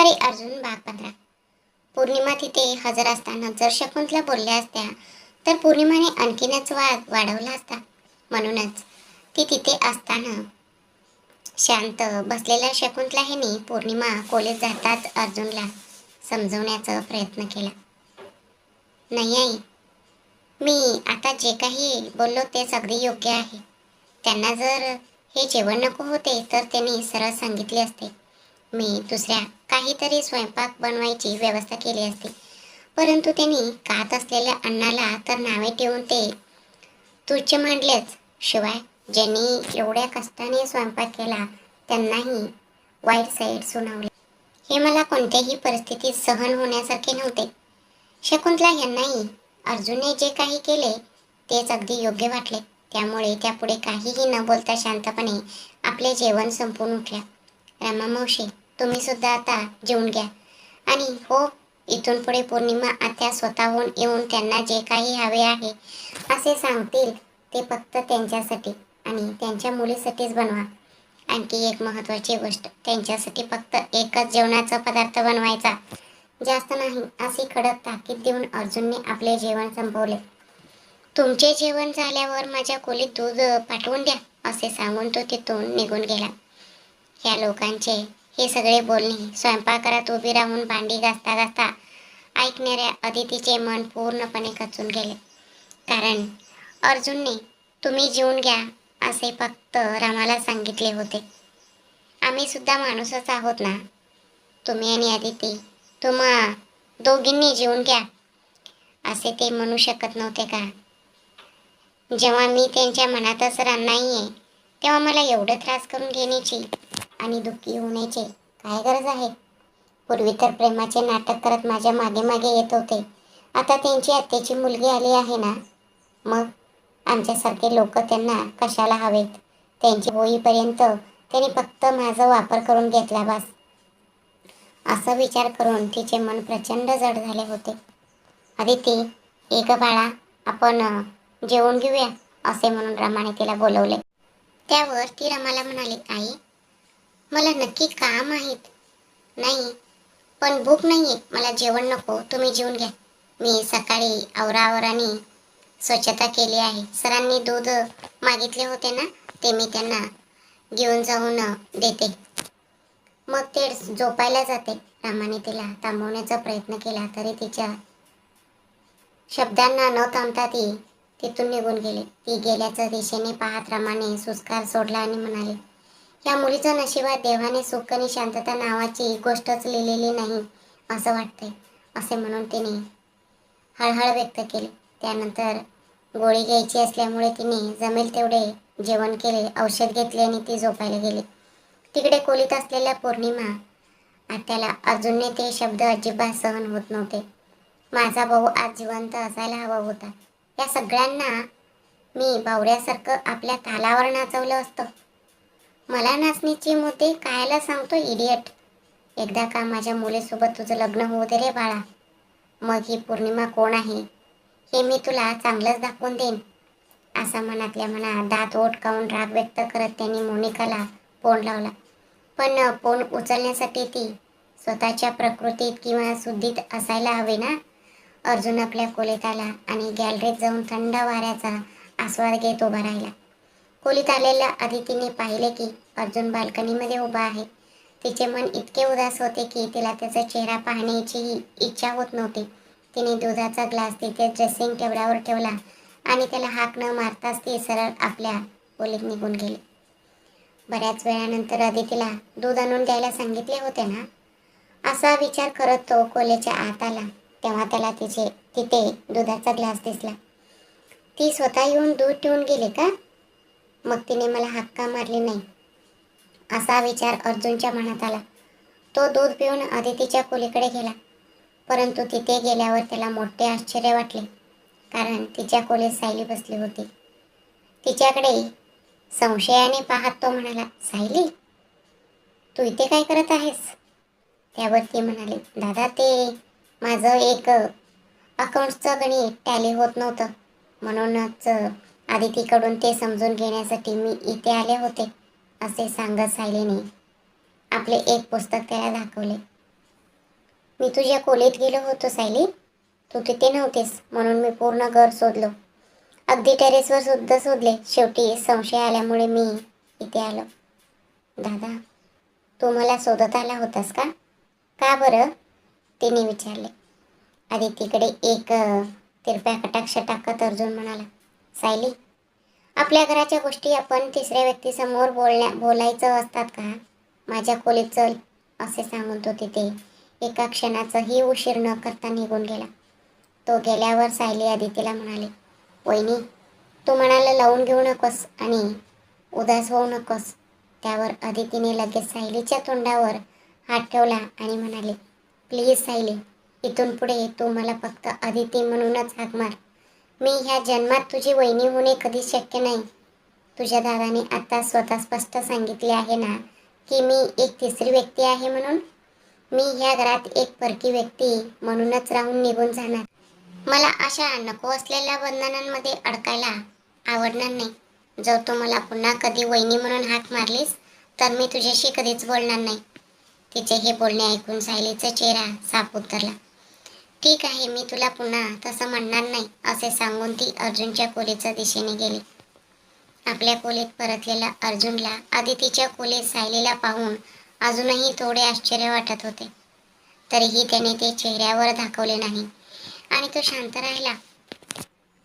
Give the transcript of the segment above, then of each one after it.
दुपारी अर्जुन भाग 15. पौर्णिमा तिथे हजर असताना जर शकुंतला बोलल्या असत्या तर पौर्णिमाने आणखीनच वाद वाढवला असता. म्हणूनच ती तिथे असताना शांत बसलेल्या शकुंतला हिने पौर्णिमा खोलीत जाताच अर्जुनला समजवण्याचा प्रयत्न केला. नाही आई, मी आता जे काही बोललो तेच अगदी योग्य आहे. त्यांना जर हे जेवण नको होते तर त्यांनी सरळ सांगितले असते. मी दुसऱ्या काहीतरी स्वयंपाक बनवायची व्यवस्था केली असती. परंतु त्यांनी खात असलेल्या अन्नाला तर नावे ठेवून ते तुच्छ मांडलेच. शिवाय ज्यांनी एवढ्या कष्टाने स्वयंपाक केला त्यांनाही वाईट साईड सुनावले. हे मला कोणत्याही परिस्थितीत सहन होण्यासारखे नव्हते. शकुंतला यांनाही अर्जुनने जे काही केले तेच अगदी योग्य वाटले. त्यामुळे त्यापुढे काहीही न बोलता शांतपणे आपले जेवण संपवून उठल्या. रमा मावशी, तुम्ही सुद्धा आता जेवून घ्या. आणि हो, इथून पुढे पौर्णिमा आत्या स्वतःहून येऊन त्यांना जे काही हवे आहे असे सांगतील ते फक्त त्यांच्यासाठी आणि त्यांच्या मुलीसाठीच बनवा. आणखी एक महत्त्वाची गोष्ट, त्यांच्यासाठी फक्त एकच जेवणाचा पदार्थ बनवायचा, जास्त नाही, अशी कडक ताकीद देऊन अर्जुनने आपले जेवण संपवले. तुमचे जेवण झाल्यावर माझ्या खोलीत दूध पाठवून द्या, असे सांगून तो तिथून निघून गेला. ह्या लोकांचे हे सगळे बोलणे स्वयंपाकघरात उभी राहून भांडी घासता घासता ऐकणाऱ्या अदितीचे मन पूर्णपणे खचून गेले. कारण अर्जुनने तुम्ही जेवून घ्या असे फक्त रामाला सांगितले होते. आम्ही सुद्धा माणूसच आहोत ना. तुम्ही आणि अदिती, तुम्हा दोघींनी जेवून घ्या असे ते म्हणू शकत नव्हते का? जेव्हा मी त्यांच्या मनातच नाहीये तेव्हा मला एवढं त्रास करून घेण्याची आणि दुःखी होण्याची काय गरज आहे? पूर्वी तर प्रेमाचे नाटक करत माझ्या मागे मागे येत होते. आता त्यांची आत्याची मुलगी आली आहे ना, मग आमच्यासारखे लोक त्यांना कशाला हवेत? त्यांची होईपर्यंत त्यांनी फक्त माझा वापर करून घेतला बस. असा विचार करून तिचे मन प्रचंड जड झाले होते. अदिती, एक बाळा, आपण जेवून घेऊया, असे म्हणून रमाने तिला बोलवले. त्यावर ती रमाला म्हणाली, आई, मला नक्की काम आहेत. नाही, पण भूक नाहीये, मला जेवण नको, तुम्ही जेवून घ्या. मी सकाळी आवराआवराने स्वच्छता केली आहे. सरांनी दूध मागितले होते ना, ते मी त्यांना घेऊन जाऊन देते. मग ते झोपायला जाते. रामाने तिला थांबवण्याचा प्रयत्न केला तरी तिच्या शब्दांना न थांबता ती तिथून निघून गेली. ती गेल्याच्या दिशेने पाहत रमाने सुस्कार सोडला आणि म्हणाले, या मुलीच्या नशिबात देवाने सुख आणि शांतता नावाची गोष्टच लिहिलेली नाही असं वाटतंय, असे म्हणून तिने हळहळ व्यक्त केली. त्यानंतर गोळी घ्यायची असल्यामुळे तिने जमेल तेवढे जेवण केले, औषध घेतले आणि ती झोपायला गेली. तिकडे खोलीत असलेल्या पौर्णिमा आत्याला अर्जुनने ते शब्द अजिबात सहन होत नव्हते. माझा भाऊ आज जिवंत असायला हवा होता. या सगळ्यांना मी बावऱ्यासारखं आपल्या तालावर नाचवलं असतं. मला नाचणीची मोती कायला सांगतो, इडियट. एकदा का माझ्या मुलीसोबत तुझं लग्न होऊ दे रे बाळा. मग ही पौर्णिमा कोण आहे हे मी तुला चांगलंच दाखवून देईन. असा मनातल्या मनात दात ओठ काऊन राग व्यक्त करत त्यांनी मोनिकाला फोन लावला. पण फोन उचलण्यासाठी ती स्वतःच्या प्रकृतीत किंवा शुद्धीत असायला हवे ना. अर्जुन आपल्या खोलीत आला आणि गॅलरीत जाऊन थंड वाऱ्याचा आस्वाद घेत उभा राहिला. खोलीत आलेल्या अदितीने पाहिले की अर्जुन बाल्कनीमध्ये उभा आहे. तिचे मन इतके उदास होते की तिला त्याचा चेहरा पाहण्याची इच्छा होत नव्हती. तिने दुधाचा ग्लास तिथे ड्रेसिंग टेबलावर ठेवला आणि त्याला हाक न मारताच ती सरळ आपल्या खोलीत निघून गेली. बऱ्याच वेळानंतर अदितीला दूध आणून द्यायला सांगितले होते ना, असा विचार करत तो खोलीच्या आत आला. तेव्हा त्याला तिथे दुधाचा ग्लास दिसला. ती स्वतः येऊन दूध ठेवून गेली का? मग तिने मला हाक का मारली नाही, असा विचार अर्जुनच्या मनात आला. तो दूध पिऊन अदितीच्या खोलीकडे गेला. परंतु तिथे गेल्यावर त्याला मोठे आश्चर्य वाटले. कारण तिच्या खोलीत सायली बसली होती. तिच्याकडे संशयाने पाहत तो म्हणाला, सायली, तू इथे काय करत आहेस? त्यावर ती म्हणाली, दादा, ते माझं एक अकाउंट्सचं गणित टॅली होत नव्हतं, म्हणूनच अदितीकडून ते समजून घेण्यासाठी मी इथे आले होते, असे सांगत सायलीने आपले एक पुस्तक त्याला दाखवले. मी तुझ्या खोलीत गेलो होतो सायली, तू तिथे नव्हतीस म्हणून मी पूर्ण घर शोधलो. अगदी टेरेसवर सुद्धा शोधले. शेवटी संशय आल्यामुळे मी इथे आलो. दादा, तू मला शोधत आला होतास का? का बरं? तिने विचारले. आदितीकडे एक तिरप्या कटाक्ष टाकत अर्जुन म्हणाला, सायली, आपल्या घराच्या गोष्टी आपण तिसऱ्या व्यक्तीसमोर बोलायचं असतात का? माझ्या खोलीत चल, असे सांगून तो तिथे एका क्षणाचाही उशीर न करता निघून गेला. तो गेल्यावर सायली आदितीला म्हणाली, वहिनी, तू मनाला लावून घेऊ नकोस आणि उदास होऊ नकोस. त्यावर आदितीने लगेच सायलीच्या तोंडावर हात ठेवला आणि म्हणाले, प्लीज सायली, इथून पुढे तू मला फक्त आदिती म्हणूनच हाक मार. मी ह्या जन्मात तुझी वहिनी होणे कधीच शक्य नाही. तुझ्या दादाने आता स्वतः स्पष्ट सांगितले आहे ना की मी एक तिसरी व्यक्ती आहे म्हणून. मी ह्या घरात एक परकी व्यक्ती म्हणूनच राहून निघून जाणार. मला अशा नको असलेल्या बंधनांमध्ये अडकायला आवडणार नाही. जर तू मला पुन्हा कधी वहिनी म्हणून हाक मारलीस तर मी तुझ्याशी कधीच बोलणार नाही. तिचे हे बोलणे ऐकून सायलीचा चेहरा साफ उतरला. ठीक आहे, मी तुला पुन्हा तसं म्हणणार नाही, असे सांगून ती अर्जुनच्या खोलीच्या दिशेने गेली. आपल्या खोलीत परतलेला अर्जुनला आदितीच्या खोलीत सायलीला पाहून अजूनही थोडे आश्चर्य वाटत होते. तरीही त्याने ते चेहऱ्यावर दाखवले नाही आणि तो शांत राहिला.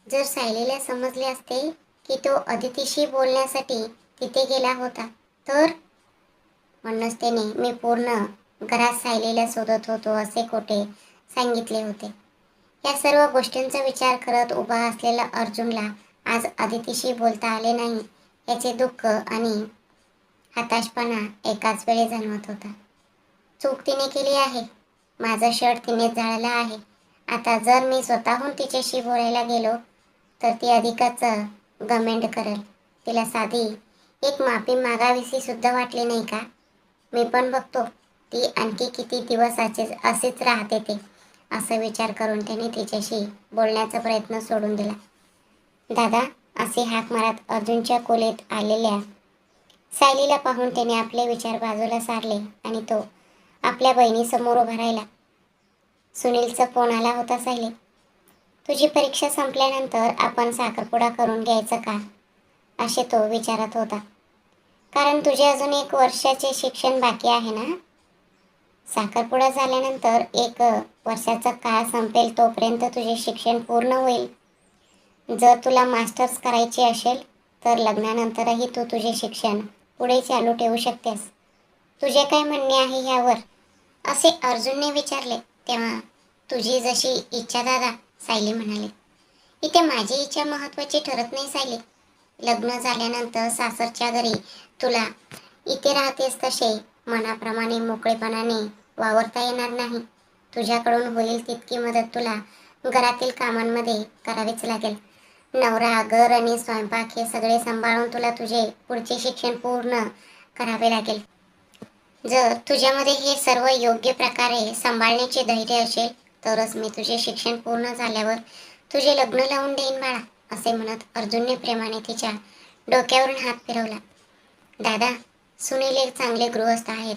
जर सायलीला समजले असते की तो अदितीशी बोलण्यासाठी तिथे गेला होता तर. म्हणूनच त्याने मी पूर्ण घरात सायलीला शोधत होतो असे खोटे सांगितले होते. या सर्व गोष्टींचा विचार करत उभा असलेला अर्जुनला आज अदितीशी बोलता आले नाही याचे दुःख आणि हताशपणा एकाच वेळी जाणवत होता. चूक तिने केली आहे. माझा शर्ट तिने जाळला आहे. आता जर मी स्वतःहून तिच्याशी बोलायला गेलो तर ती अधिकच गमेंड करेल. तिला साधी एक माफी मागावीशी सुद्धा वाटली नाही का? मी पण बघतो ती आणखी किती दिवस असेच राहते ते, असा विचार करून त्याने तिच्याशी बोलण्याचा प्रयत्न सोडून दिला. दादा, असे हाक मारत अर्जुनच्या खोलीत आलेल्या सायलीला पाहून त्याने आपले विचार बाजूला सारले आणि तो आपल्या बहिणीसमोर उभा राहिला. सुनीलचा फोन आला होता सायली. तुझी परीक्षा संपल्यानंतर आपण साखरपुडा करून घ्यायचं का, असे तो विचारत होता. कारण तुझे अजून 1 वर्षाचे शिक्षण बाकी आहे ना. साखरपुडा झाल्यानंतर 1 वर्षाचा काळ संपेल तोपर्यंत तुझे शिक्षण पूर्ण होईल. जर तुला मास्टर्स करायचे असेल तर लग्नानंतरही तू तुझे शिक्षण पुढे चालू ठेवू शकतेस. तुझे काय म्हणणे आहे यावर, असे अर्जुनने विचारले. तेव्हा तुझी जशी इच्छा दादा, सायली म्हणाली. इथे माझी इच्छा महत्त्वाची ठरत नाही सायली. लग्न झाल्यानंतर सासरच्या घरी तुला इथे राहतेस तसे मनाप्रमाणे मोकळेपणाने वावरता येणार नाही. तुझ्याकडून होईल तितकी मदत तुला घरातील कामांमध्ये करावीच लागेल. नवरा, घर आणि स्वयंपाक हे सगळे सांभाळून तुला तुझे पुढचे शिक्षण पूर्ण करावे लागेल. जर तुझ्यामध्ये हे सर्व योग्य प्रकारे सांभाळण्याचे धैर्य असेल तरच मी तुझे शिक्षण पूर्ण झाल्यावर तुझे लग्न लावून देईन बाळा, असे म्हणत अर्जुनने प्रेमाने तिच्या डोक्यावरून हात फिरवला. दादा, सुनील एक चांगले गृहस्थ आहेत.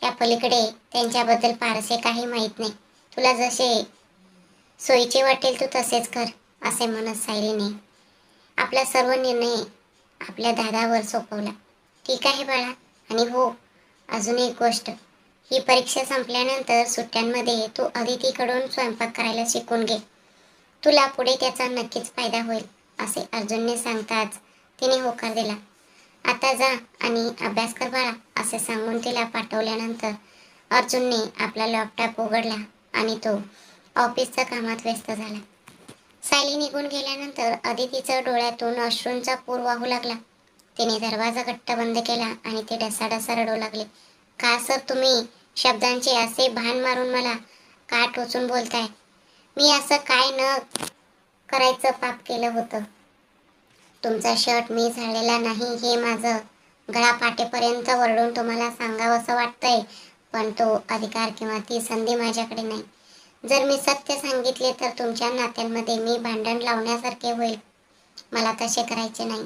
या पलीकडे त्यांच्याबद्दल फारसे काही माहीत नाही. तुला जसे सोयीचे वाटेल तू तसेच कर, असे म्हणत सायलीने आपला सर्व निर्णय आपल्या दादावर सोपवला. ठीक आहे बाळा, आणि हो, अजून एक गोष्ट, ही परीक्षा संपल्यानंतर सुट्ट्यांमध्ये तू अदितीकडून स्वयंपाक करायला शिकून घे. तुला पुढे त्याचा नक्कीच फायदा होईल, असे अर्जुनने सांगताच तिने होकार दिला. आता जा आणि अभ्यास कर बाळा, असे सांगून तिला पाठवल्यानंतर अर्जुनने आपला लॅपटॉप उघडला आणि तो ऑफिसच्या कामात व्यस्त झाला. सायली निघून गेल्यानंतर अदितीच्या डोळ्यातून अश्रूंचा पूर वाहू लागला. तिने दरवाजा घट्ट बंद केला आणि ते ढसाढसा रडू लागले. का सर, तुम्ही शब्दांचे असे भान मारून मला का टोचून बोलताय? मी असं काय न करायचं पाप केलं होतं? तुमचा शर्ट मी झालेला नाही हे माझं गळापाटेपर्यंत वरडून तुम्हाला सांगावंसं वाटतंय, पण तो अधिकार किंवा ती संधी माझ्याकडे नाही. जर मी सत्य सांगितले तर तुमच्या नात्यांमध्ये मी भांडण लावण्यासारखे होईल. मला तसे करायचे नाही.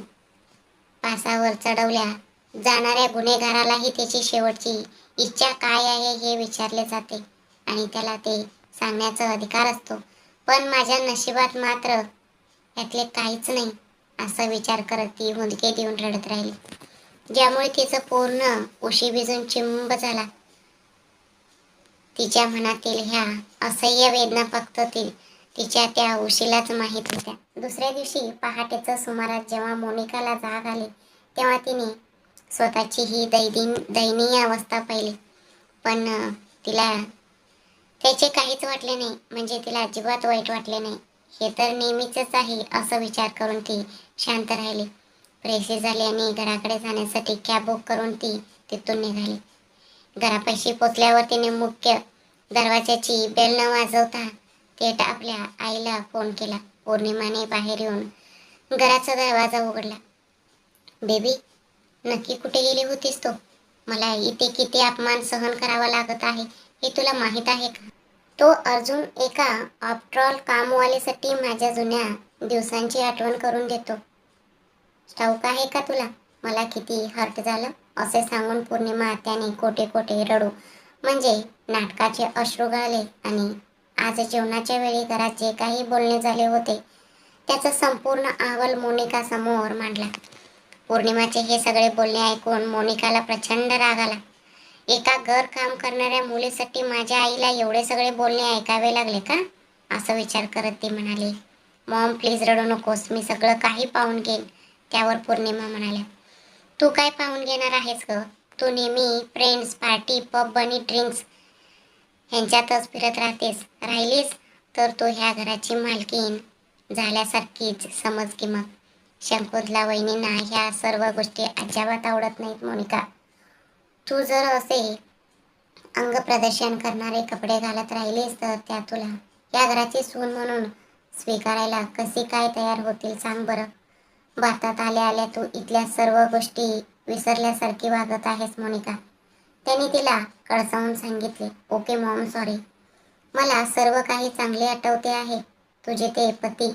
पासावर चढवल्या जाणाऱ्या गुन्हेगारालाही त्याची शेवटची इच्छा काय आहे हे विचारले जाते आणि त्याला ते सांगण्याचा अधिकार असतो. पण माझ्या नशिबात मात्र यातले काहीच नाही, असा विचार करत ती हुंदके देऊन रडत राहिली, ज्यामुळे तिचं पूर्ण उशी भिजून चिंब झाला. तिच्या मनातील ह्या असह्य वेदना फक्त तिच्या त्या उशीलाच माहीत होत्या. दुसऱ्या दिवशी पहाटेच्या सुमारास जेव्हा मोनिकाला जाग आली, तेव्हा तिने स्वतःची ही दयनीय अवस्था पाहिली. पण तिला त्याचे काहीच वाटले नाही, म्हणजे तिला अजिबात वाईट वाटले नाही. हे तर नेहमीचंच आहे असं विचार करून ती शांत राहिली. फ्रेश झाली आणि घराकडे जाण्यासाठी कॅब बुक करून ती तिथून निघाली. घरापाशी पोचल्यावर तिने मुख्य दरवाजाची बेल न वाजवता थेट आपल्या आईला फोन केला. पौर्णिमाने बाहेर येऊन घराचा दरवाजा उघडला. बेबी, नक्की कुठे गेली होतीस तू? मला इथे किती अपमान सहन करावा लागत आहे हे तुला माहीत आहे का? तो अर्जुन एका आफ्टरऑल कामवालीसाठी माझ्या जुन्या दिवसांची आठवण करून देतो. ठाऊक आहे का तुला मला किती हर्ट झालं? असे सांगून पौर्णिमा त्याने कोठे कोठे रडू म्हणजे नाटकाचे अश्रू गळले आणि आज जेवणाच्या वेळी घरात जे काही बोलणे झाले होते त्याचा संपूर्ण अहवाल मोनिका समोर मांडला. पौर्णिमाचे हे सगळे बोलणे ऐकून मोनिकाला प्रचंड राग आला. एका घर काम करणाऱ्या मुलीसाठी माझ्या आईला एवढे सगळे बोलणे ऐकावे लागले का? असं विचार करत ती म्हणाली, मॉम प्लीज रडू नकोस, मी सगळं काही पाहून घेईन. त्यावर पौर्णिमा म्हणाल्या, तू काय पाहून घेणार आहेस ग? तू नेहमी फ्रेंड्स, पार्टी, पब आणि ड्रिंक्स ह्यांच्यातच फिरत राहिलीस तर तू ह्या घराची मालकीण झाल्यासारखीच समज की मग. शंकुतला वहिनींना ह्या सर्व गोष्टी अजिबात आवडत नाहीत मोनिका. तू जर असे अंग प्रदर्शन करणारे कपडे घालत राहिलीस तर त्या तुला या घराची सून म्हणून स्वीकारायला कशी काय तयार होतील सांग बरं. भारतात आल्या आल्या तू इथल्या सर्व गोष्टी विसरल्यासारखी वागत आहेस मोनिका. त्यांनी तिला कळसावून सांगितले, ओके मॉम, सॉरी. मला सर्व काही चांगले आठवते आहे. तुझे ते पती,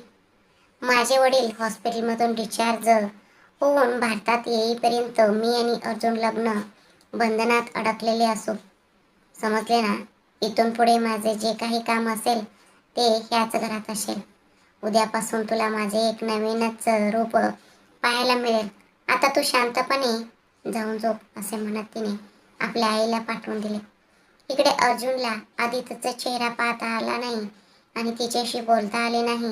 माझे वडील हॉस्पिटलमधून डिस्चार्ज होऊन भारतात येईपर्यंत मी आणि अर्जुन लग्न बंधनात अडकलेले असो. समजले ना? इथून पुढे माझे जे काही काम असेल ते ह्याच घरात असेल. उद्यापासून तुला माझे एक नवीनच रूप पाहायला मिळेल. आता तू शांतपणे जाऊन झोप, असे म्हणत तिने आपल्या आईला पाठवून दिले. इकडे अर्जुनला आदित्यचा चेहरा पाहता आला नाही आणि तिच्याशी बोलता आले नाही.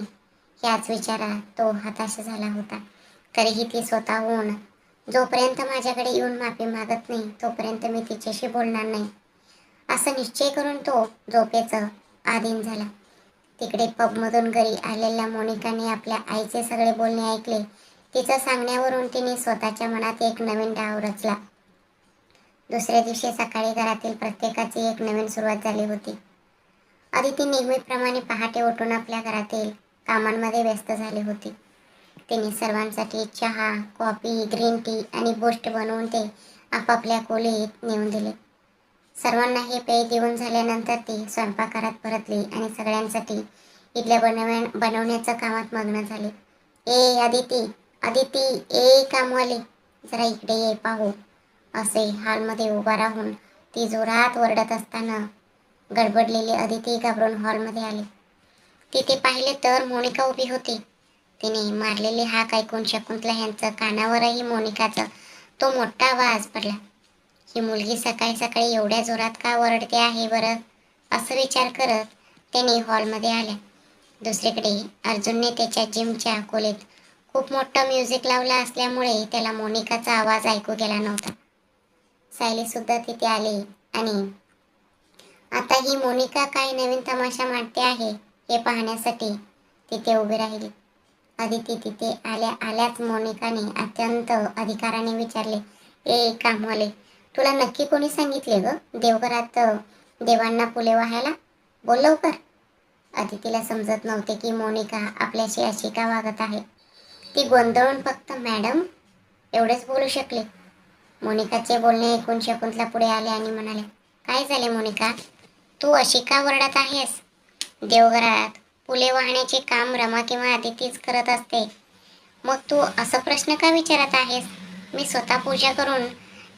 ह्याच विचारात तो हताश झाला होता. तरीही ती स्वतःहून जोपर्यंत माझ्याकडे येऊन माफी मागत नाही तोपर्यंत मी तिच्याशी बोलणार नाही, असं निश्चय करून तो झोपेचं आधीन झाला. तिकडे पबमधून घरी आलेल्या मोनिकाने आपल्या आईचे सगळे बोलणे ऐकले. तिचं सांगण्यावरून तिने स्वतःच्या मनात एक नवीन डाव रचला. दुसऱ्या दिवशी सकाळी घरातील प्रत्येकाची एक नवीन सुरुवात झाली होती. आदिती नेहमीप्रमाणे पहाटे उठून आपल्या घरातील कामांमध्ये व्यस्त झाली होती. तिने सर्वांसाठी चहा, कॉफी, ग्रीन टी आणि बूस्ट बनवून ते आपापल्या खोलीत नेऊन दिले. सर्वांना हे पेय देऊन झाल्यानंतर ती स्वयंपाकघरात परतली आणि सगळ्यांसाठी इडल्या बनवण्याच्या कामात मग्न झाली. ए अदिती, अदिती, ए कामवाली, जरा इकडे ये पाहू, असे हॉलमध्ये उभा राहून ती जोरात ओरडत असताना गडबडलेली अदिती घाबरून हॉलमध्ये आली. तिथे पाहिले तर मोनिका उभी होती. तिने मारलेली हाक ऐकून शकुंतला यांच्या कानावरही मोनिकाचा तो मोठा आवाज पडला. ही मुलगी सकाळी सकाळी एवढ्या जोरात का ओरडते आहे बरं, असं विचार करत त्याने हॉलमध्ये आल्या. दुसरीकडे अर्जुनने त्याच्या जिमच्या खोलीत खूप मोठं म्युझिक लावलं असल्यामुळे त्याला मोनिकाचा आवाज ऐकू गेला नव्हता. सायली सुद्धा तिथे आली आणि आता ही मोनिका काय नवीन तमाशा मांडते आहे हे पाहण्यासाठी तिथे उभी राहिली. अदिती तिथे आल्या आल्याच मोनिकाने अत्यंत अधिकाराने विचारले, ए कामवाले, तुला नक्की कोणी सांगितले ग देवघरात देवांना फुले वाहायला? बोल लवकर. अदितीला समजत नव्हते की मोनिका आपल्याशी अशी का वागत आहे. ती गोंधळून फक्त मॅडम एवढेच बोलू शकले. मोनिकाचे बोलणे ऐकून शकुंतला पुढे आले आणि म्हणाले, काय झाले मोनिका, तू अशी का ओरडत आहेस? देवघरात फुले वाहण्याचे काम रमा किंवा अदितीच करत असते, मग तू असा प्रश्न का विचारत आहेस? मी स्वतः पूजा करून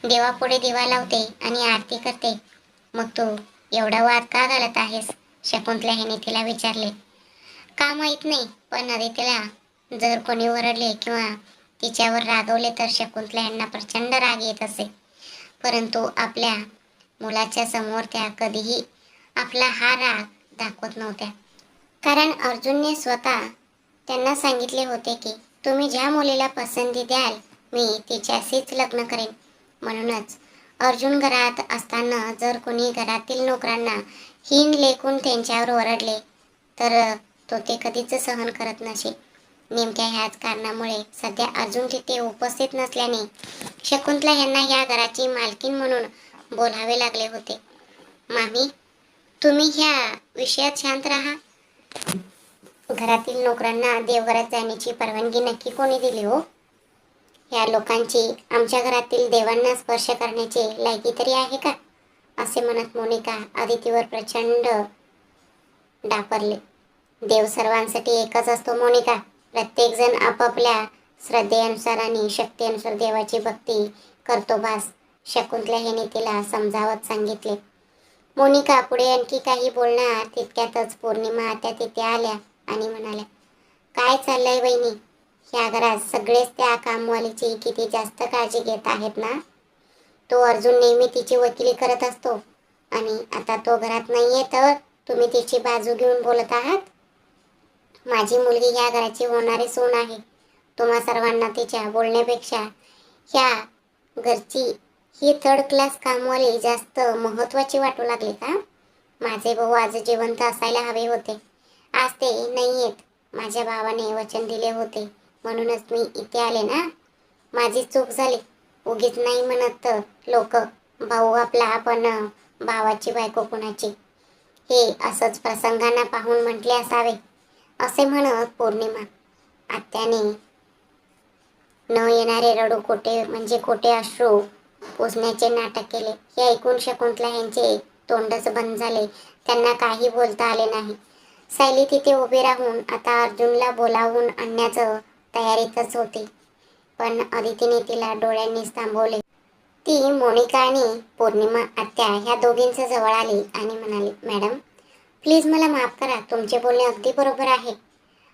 देवापुढे दिवा लावते आणि आरती करते, मग तू एवढा वाद का घालत आहेस? शकुंतला ह्याने तिला विचारले. का माहीत नाही, पण अदितीला जर कोणी ओरडले किंवा तिच्यावर रागवले तर शकुंतला यांना प्रचंड राग येत असे. परंतु आपल्या मुलाच्या समोर त्या कधीही आपला हा राग दाखवत नव्हत्या. कारण अर्जुनने स्वतः त्यांना सांगितले होते की तुम्ही ज्या मुलीला पसंती द्याल मी तिच्याशीच लग्न करेन. म्हणूनच अर्जुन घरात असताना जर कोणी घरातील नोकरांना हीन लेखून त्यांच्यावर ओरडले तर तो ते कधीच सहन करत नसे. नेमक्या ह्याच कारणामुळे सध्या अर्जुन तिथे उपस्थित नसल्याने शकुंतला यांना ह्या घराची मालकीण म्हणून बोलावे लागले होते. मामी, तुम्ही ह्या विषयात शांत राहा. घरातील नोकरांना देवघरात जाण्याची परवानगी नक्की कोणी दिली हो? ह्या लोकांची आमच्या घरातील देवांना स्पर्श करण्याची लायकी तरी आहे का? असे म्हणत मोनिका अदितीवर प्रचंड डापरले. देव सर्वांसाठी एकच असतो मोनिका. प्रत्येक जण आपापल्या श्रद्धेनुसार आणि शक्तीनुसार देवाची भक्ती करतो बास. शकुंतला ह्याने तिला समजावत सांगितले. मोनिका पुढे आणखी काही बोलणार तितक्यातच पौर्णिमा त्या तिथे आल्या आणि म्हणाल्या, काय चाललंय वहिनी? ह्या घरात सगळेच त्या कामवालीची किती जास्त काळजी घेत आहेत ना. तो अर्जुन नेहमी तिची वकिली करत असतो आणि आता तो घरात नाहीये तर तुम्ही तिची बाजू घेऊन बोलत आहात. माझी मुलगी ह्या घराची होणारी सून आहे. तुम्हा सर्वांना तिच्या बोलण्यापेक्षा ह्या घरची ही थर्ड क्लास कामवाली जास्त महत्वाची वाटू लागली का? माझे भाऊ आज जिवंत असायला हवे होते. आज ते नाहीयेत. माझ्या भावाने वचन दिले होते म्हणूनच मी इथे आले ना. माझी चूक झाली. उगीच नाही म्हणत लोक भाऊ आपला पण भावाची बायको कुणाची. हे असंच प्रसंगांना पाहून म्हटले असावे. असे म्हणत पौर्णिमा आत्याने न येणारे रडू कोटे म्हणजे कोटे अश्रू पुसण्याचे नाटक केले. हे ऐकून शकुंतला यांचे तोंडच बंद झाले. त्यांना काही बोलता आले नाही. सायली तिथे उभी राहून आता अर्जुनला बोलावून आणण्याचं तयारीतच होती. पण अदितीने तिला डोळ्यांनीच थांबवले. ती मोनिका आणि पौर्णिमा आत्या ह्या दोघींच्या जवळ आली आणि म्हणाली, मॅडम प्लीज मला माफ करा. तुमचे बोलणे अगदी बरोबर आहे.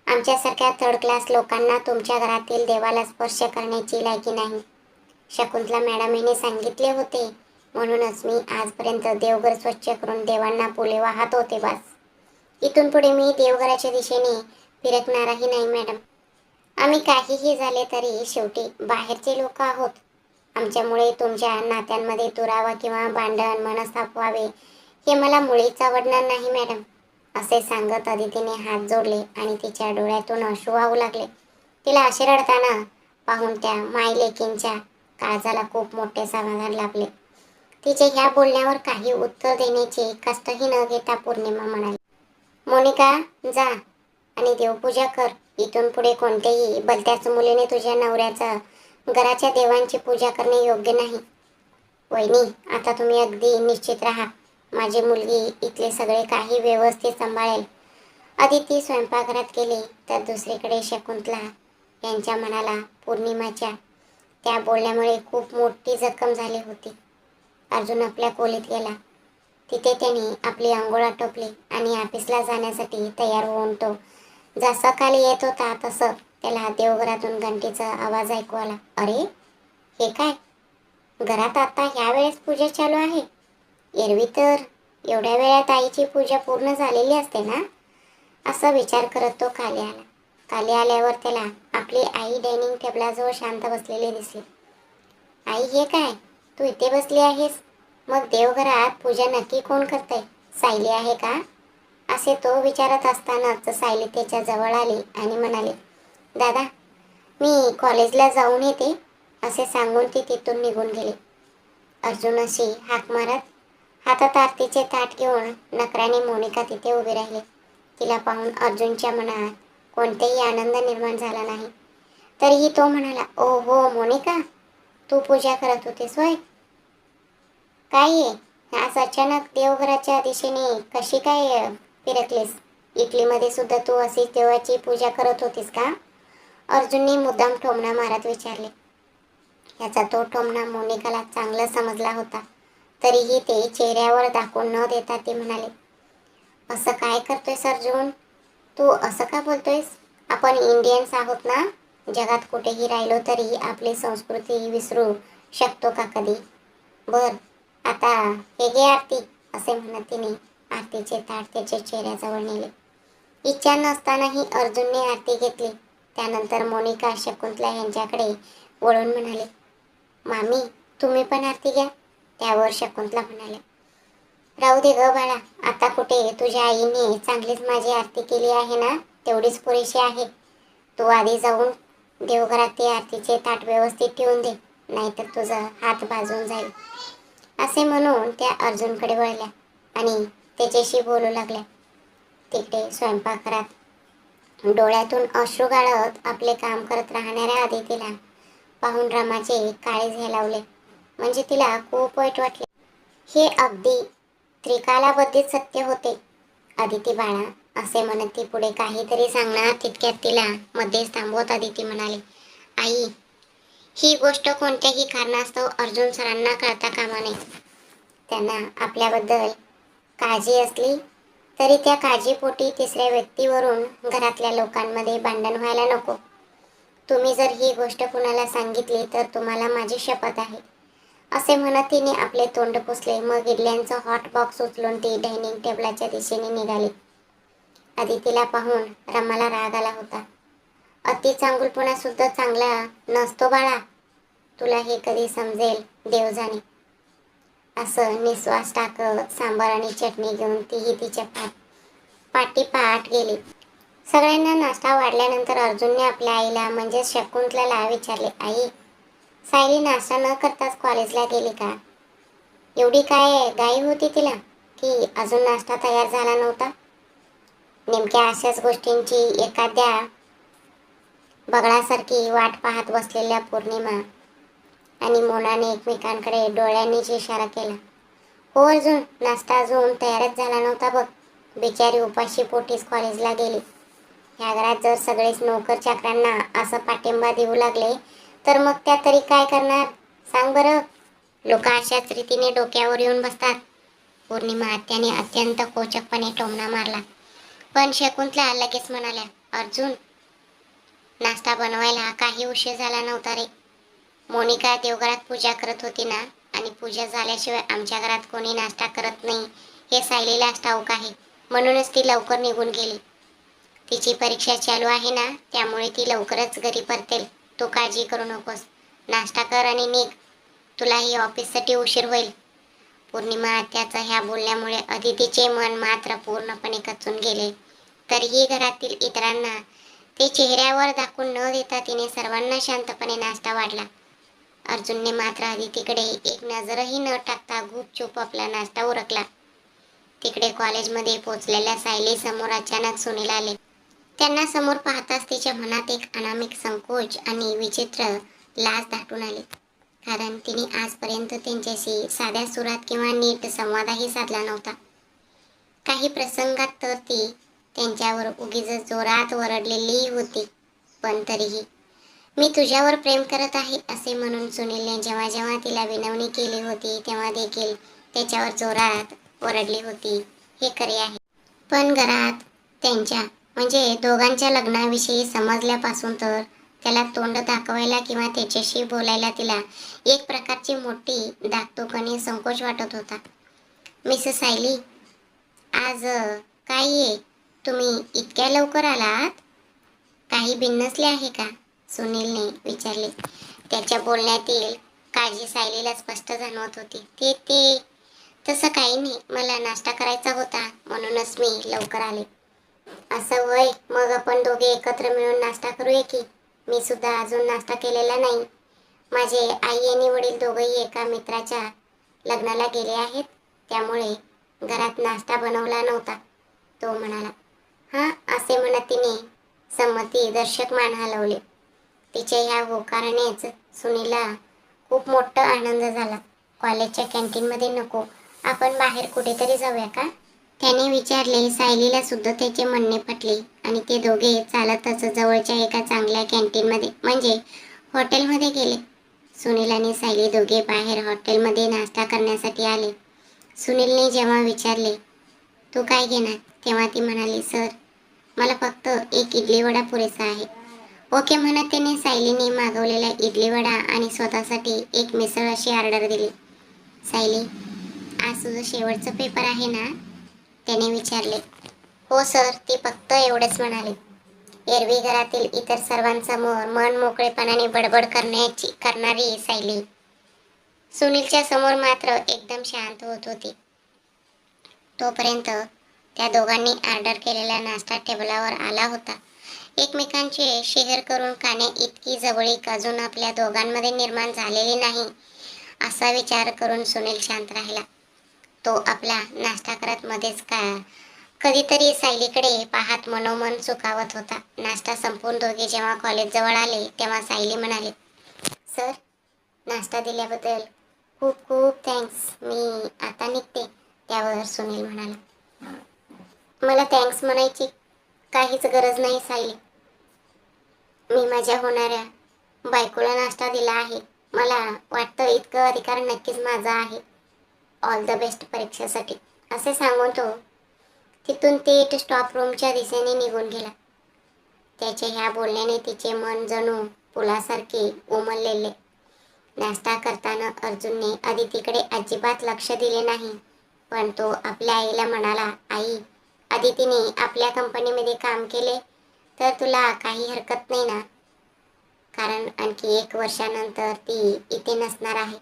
आमच्यासारख्या थर्ड क्लास लोकांना तुमच्या घरातील देवाला स्पर्श करण्याची लायकी नाही. शकुंतला मॅडम यांनी सांगितले होते म्हणूनच मी आजपर्यंत देवघर स्वच्छ करून देवांना फुले वाहत होते बास. इथून पुढे मी देवघराच्या दिशेने फिरकणारही नाही मॅडम. आम्ही काहीही झाले तरी शेवटी बाहेरचे लोक आहोत. आमच्यामुळे तुमच्या नात्यांमध्ये दुरावा किंवा भांडण मनस्ताप व्हावे हे मला मुळीच आवडणार नाही मॅडम. असे सांगत अदितीने हात जोडले आणि तिच्या डोळ्यातून अश्रू वाहू लागले. तिला असे रडताना पाहून त्या मायलेकींच्या काळजाला खूप मोठे समाधान लाभले. तिचे ह्या बोलण्यावर काही उत्तर देण्याचे कष्टही न घेता पौर्णिमा म्हणाली, मोनिका जा आणि देवपूजा कर. इथून पुढे कोणत्याही भलत्याच मुलीने तुझ्या नवऱ्याचा घराच्या देवांची पूजा करणे योग्य नाही. वहिनी, आता तुम्ही अगदी निश्चित राहा. माझी मुलगी इथले सगळे काही व्यवस्थित सांभाळेल. अदिती स्वयंपाकघरात गेली तर दुसरीकडे शकुंतला यांच्या मनाला पौर्णिमाच्या त्या बोलण्यामुळे खूप मोठी जखम झाली होती. अर्जुन आपल्या खोलीत गेला. तिथे त्याने आपली अंघोळ आटोपली आणि ऑफिसला जाण्यासाठी तयार होऊन तो जसा खाली येत होता तसं त्याला देवघरातून घंटेचा आवाज ऐकू आला. अरे, हे काय? घरात आता ह्या वेळेस पूजा चालू आहे. एरवी तर एवढ्या वेळात आईची पूजा पूर्ण झालेली असते ना. असा विचार करत तो खाली आला. खाली आल्यावर त्याला आपली आई डायनिंग टेबलाजवळ शांत बसलेली दिसली. आई, हे काय? तू इथे बसली आहेस? मग देवघरात पूजा नक्की कोण करतंय? सायली आहे का? असे तो विचारत असतानाच सायली त्याच्या जवळ आली आणि म्हणाली, दादा मी कॉलेजला जाऊन येते. असे सांगून ती तिथून निघून गेली. अर्जुन अशी हाक मारत हातात आरतीचे ताट घेऊन नकराने मोनिका तिथे उभी राहिली. तिला पाहून अर्जुनच्या मनात कोणतेही आनंद निर्माण झाला नाही. तरीही तो म्हणाला, ओ हो मोनिका, तू पूजा करत होतीस होय? काय आहे आज अचानक देवघराच्या दिशेने कशी काय फिरकलीस? इटलीमध्ये सुद्धा तू अशीच देवाची पूजा करत होतीस का? अर्जुनने मुद्दाम टोमणा मारत विचारले. याचा तो टोमणा मोनिकाला चांगला समजला होता. तरीही ते चेहऱ्यावर दाखवून न देता ते म्हणाले, असं काय करतोयस अर्जुन? तू असं का बोलतोयस? आपण इंडियन्स आहोत ना? जगात कुठेही राहिलो तरी आपली संस्कृती विसरू शकतो का कधी? बर, आता हे घे आरती, असे म्हणत तिने आरतीचे ताट त्याच्या चेहऱ्याजवळ नेले. इच्छा नसतानाही अर्जुनने आरती घेतली. त्यानंतर मोनिका शकुंतला यांच्याकडे वळून म्हणाले, मामी, तुम्ही पण आरती घ्या. त्यावर शकुंतला म्हणाले, राहू दे ग बाळा, आता कुठे तुझ्या आईने चांगलीच माझी आरती केली आहे ना, तेवढीच पुरेशी आहे. तू आधी जाऊन देवघरात ते आरतीचे ताट व्यवस्थित ठेवून दे, नाहीतर तुझा हात भाजून जाईल. असे म्हणून त्या अर्जुनकडे वळल्या आणि त्याच्याशी बोलू लागल्या. तिकडे स्वयंपाकघरात डोळ्यातून अश्रू गाळत आपले काम करत राहणाऱ्या आदितीला पाहून रमाचे काळीज हेलावले. म्हणजे तिला खूप वाईट वाटले. हे अगदी त्रिकालाबद्धित सत्य होते. अदिती बाळा, असे म्हणत ती पुढे काहीतरी सांगणार तितक्यात तिला मध्येच थांबवत अदिती म्हणाली, आई, ही गोष्ट कोणत्याही कारणास्तव अर्जुन सरांना कळता कामा नये. त्यांना आपल्याबद्दल काळजी असली तरी त्या काळजीपोटी तिसऱ्या व्यक्तीवरून घरातल्या लोकांमध्ये भांडण व्हायला नको. तुम्ही जर ही गोष्ट कुणाला सांगितली तर तुम्हाला माझी शपथ आहे. असे म्हणत तिने आपले तोंड पुसले. मग इडल्यांचा हॉट बॉक्स उचलून ती डायनिंग टेबलाच्या दिशेने निघाली. अदितीला पाहून रमाला राग आला होता. अति चांगुलपणा सुद्धा चांगला नसतो बाळा. तुला हे कधी समजेल देव जाणे. असं निश्वास टाकत सांबार आणि चटणी घेऊन तीही तिच्या पाठीपाठ गेली. सगळ्यांना नाश्ता वाढल्यानंतर अर्जुनने आपल्या आईला म्हणजेच शकुंतलाला विचारले, आई, सायली नाश्ता न करताच कॉलेजला गेली का? एवढी काय घाई होती तिला की अजून नाश्ता तयार झाला नव्हता? नेमक्या अशाच गोष्टींची एखाद्या बगळासारखी वाट पाहत बसलेल्या पौर्णिमा आणि मोनाने एकमेकांकडे डोळ्यांनीच इशारा केला. हो अर्जुन, नाश्ता अजून तयारच झाला नव्हता बघ. बिचारी उपाशी पोटीच कॉलेजला गेली. ह्या घरात जर सगळेच नोकर चाकरांना असं पाठिंबा देऊ लागले तर मग त्या तरी काय करणार सांग बरं? लोक अशाच रीतीने डोक्यावर येऊन बसतात. पौर्णिमा आत्याने अत्यंत कोचकपणे टोमणा मारला. पण शकुंतला लगेच म्हणाल्या, अर्जुन, नाश्ता बनवायला काही उशीर झाला नव्हता रे. मोनिका देवघरात पूजा करत होती ना, आणि पूजा झाल्याशिवाय आमच्या घरात कोणी नाश्ता करत नाही हे सायलीला ठाऊक आहे. म्हणूनच ती लवकर निघून गेली. तिची परीक्षा चालू आहे ना, त्यामुळे ती लवकरच घरी परतेल. तू काळजी करू नकोस. नाश्ता कर आणि निघ. तुलाही ऑफिससाठी उशीर होईल. पौर्णिमा आत्याच्या ह्या बोलण्यामुळे अदितीचे मन मात्र पूर्णपणे खचून गेले. तरीही घरातील इतरांना ते चेहऱ्यावर दाखवून न देता तिने सर्वांना शांतपणे नाश्ता वाढला. अर्जुनने मात्र अदितीकडे एक नजरही न टाकता गुपचूप आपला नाश्ता उरकला. तिकडे कॉलेजमध्ये पोचलेल्या सायली समोर अचानक सुनील आले. त्यांना समोर पाहताच तिच्या मनात एक अनामिक संकोच आणि विचित्र लाज दाटून आली. कारण तिने आजपर्यंत त्यांच्याशी साध्या सुरात किंवा नीट संवादही साधला नव्हता. काही प्रसंगात तर ती त्यांच्यावर उगीच जोरात ओरडलेली होती. पण तरीही, मी तुझ्यावर प्रेम करत आहे असे म्हणून सुनीलने जेव्हा जेव्हा तिला विनवणी केली होती तेव्हा देखील त्याच्यावर जोरात ओरडली होती, हे खरे आहे. पण घरात त्यांच्या म्हणजे दोघांच्या लग्नाविषयी समजल्यापासून तर त्याला तोंड दाखवायला किंवा त्याच्याशी बोलायला तिला एक प्रकारची मोठी धाकधूक आणि संकोच वाटत होता. मिसेस सायली, आज काय आहे? तुम्ही इतक्या लवकर आलात? काही बिनसले आहे का? सुनीलने विचारले. त्याच्या बोलण्यातील काळजी सायलीला स्पष्ट जाणवत होती. ते तसं काही नाही. मला नाश्ता करायचा होता म्हणूनच मी लवकर आले. असं वय, मग आपण दोघे एकत्र मिळून नाश्ता करूया की. मी सुद्धा अजून नाश्ता केलेला नाही. माझे आई आणि वडील दोघेही एका मित्राच्या लग्नाला गेले आहेत, त्यामुळे घरात नाश्ता बनवला नव्हता, तो म्हणाला. हां, असे म्हणत तिने संमती दर्शक मान हलवले. तिच्या ह्या होकारानेच सुनीलला खूप मोठा आनंद झाला. कॉलेजच्या कॅन्टीनमध्ये नको, आपण बाहेर कुठेतरी जाऊया का? त्याने विचारले. सायलीला सुद्धा त्याचे म्हणणे पटले आणि ते दोघे चालतच जवळच्या एका चांगल्या कॅन्टीनमध्ये म्हणजे हॉटेलमध्ये गेले. सुनील आणि सायली दोघे बाहेर हॉटेलमध्ये नाश्ता करण्यासाठी आले. सुनीलने जेव्हा विचारले, तू काय घेणार, तेव्हा ती म्हणाली, सर मला फक्त एक इडली वडा पुरेसा आहे. ओके म्हणत त्याने सायलीने मागवलेला इडली वडा आणि स्वतःसाठी एक मिसळ अशी ऑर्डर दिली. सायली, आज तुझं शेवटचं पेपर आहे ना, त्याने विचारले. हो सर, ती फक्त एवढेच म्हणाली. एरवी घरातील इतर सर्वांसमोर मन मोकळेपणाने बडबड करणारी सायली सुनीलच्या समोर मात्र एकदम शांत होत होती. तोपर्यंत त्या दोघांनी ऑर्डर केलेला नाश्ता टेबलावर आला होता. एकमेकांचे शेअर करून खाणे इतकी जवळीक अजून आपल्या दोघांमध्ये निर्माण झालेली नाही, असा विचार करून सुनील शांत राहिला. तो आपला नाश्ता करत मध्येच कधीतरी सायलीकडे पाहत मनोमन सुखावत होता. नाश्ता संपून दोघे जेव्हा कॉलेजजवळ आले तेव्हा सायली म्हणाली, सर नाश्ता दिल्याबद्दल खूप खूप थँक्स, मी आता निघते. त्यावर सुनील म्हणाला, मला थँक्स म्हणायची काहीच गरज नाही सायली. मी माझ्या होणाऱ्या बायकोला नाश्ता दिला आहे. मला वाटतं इतकं अधिकार नक्कीच माझा आहे. ऑल द बेस्ट परीक्षेसाठी, असे सांगून तो तिथून थेट स्टॉप रूमच्या दिशेने निघून गेला. त्याच्या ह्या बोलण्याने तिचे मन जणू पुलासारखे उमललेले. नाश्ता करताना अर्जुनने अदितीकडे अजिबात लक्ष दिले नाही, पण तो आपल्या आईला म्हणाला, आई, अदितीने आपल्या कंपनीमध्ये काम केले तर तुला काही हरकत नाही ना, कारण आणखी 1 वर्षानंतर ती इथे नसणार आहे.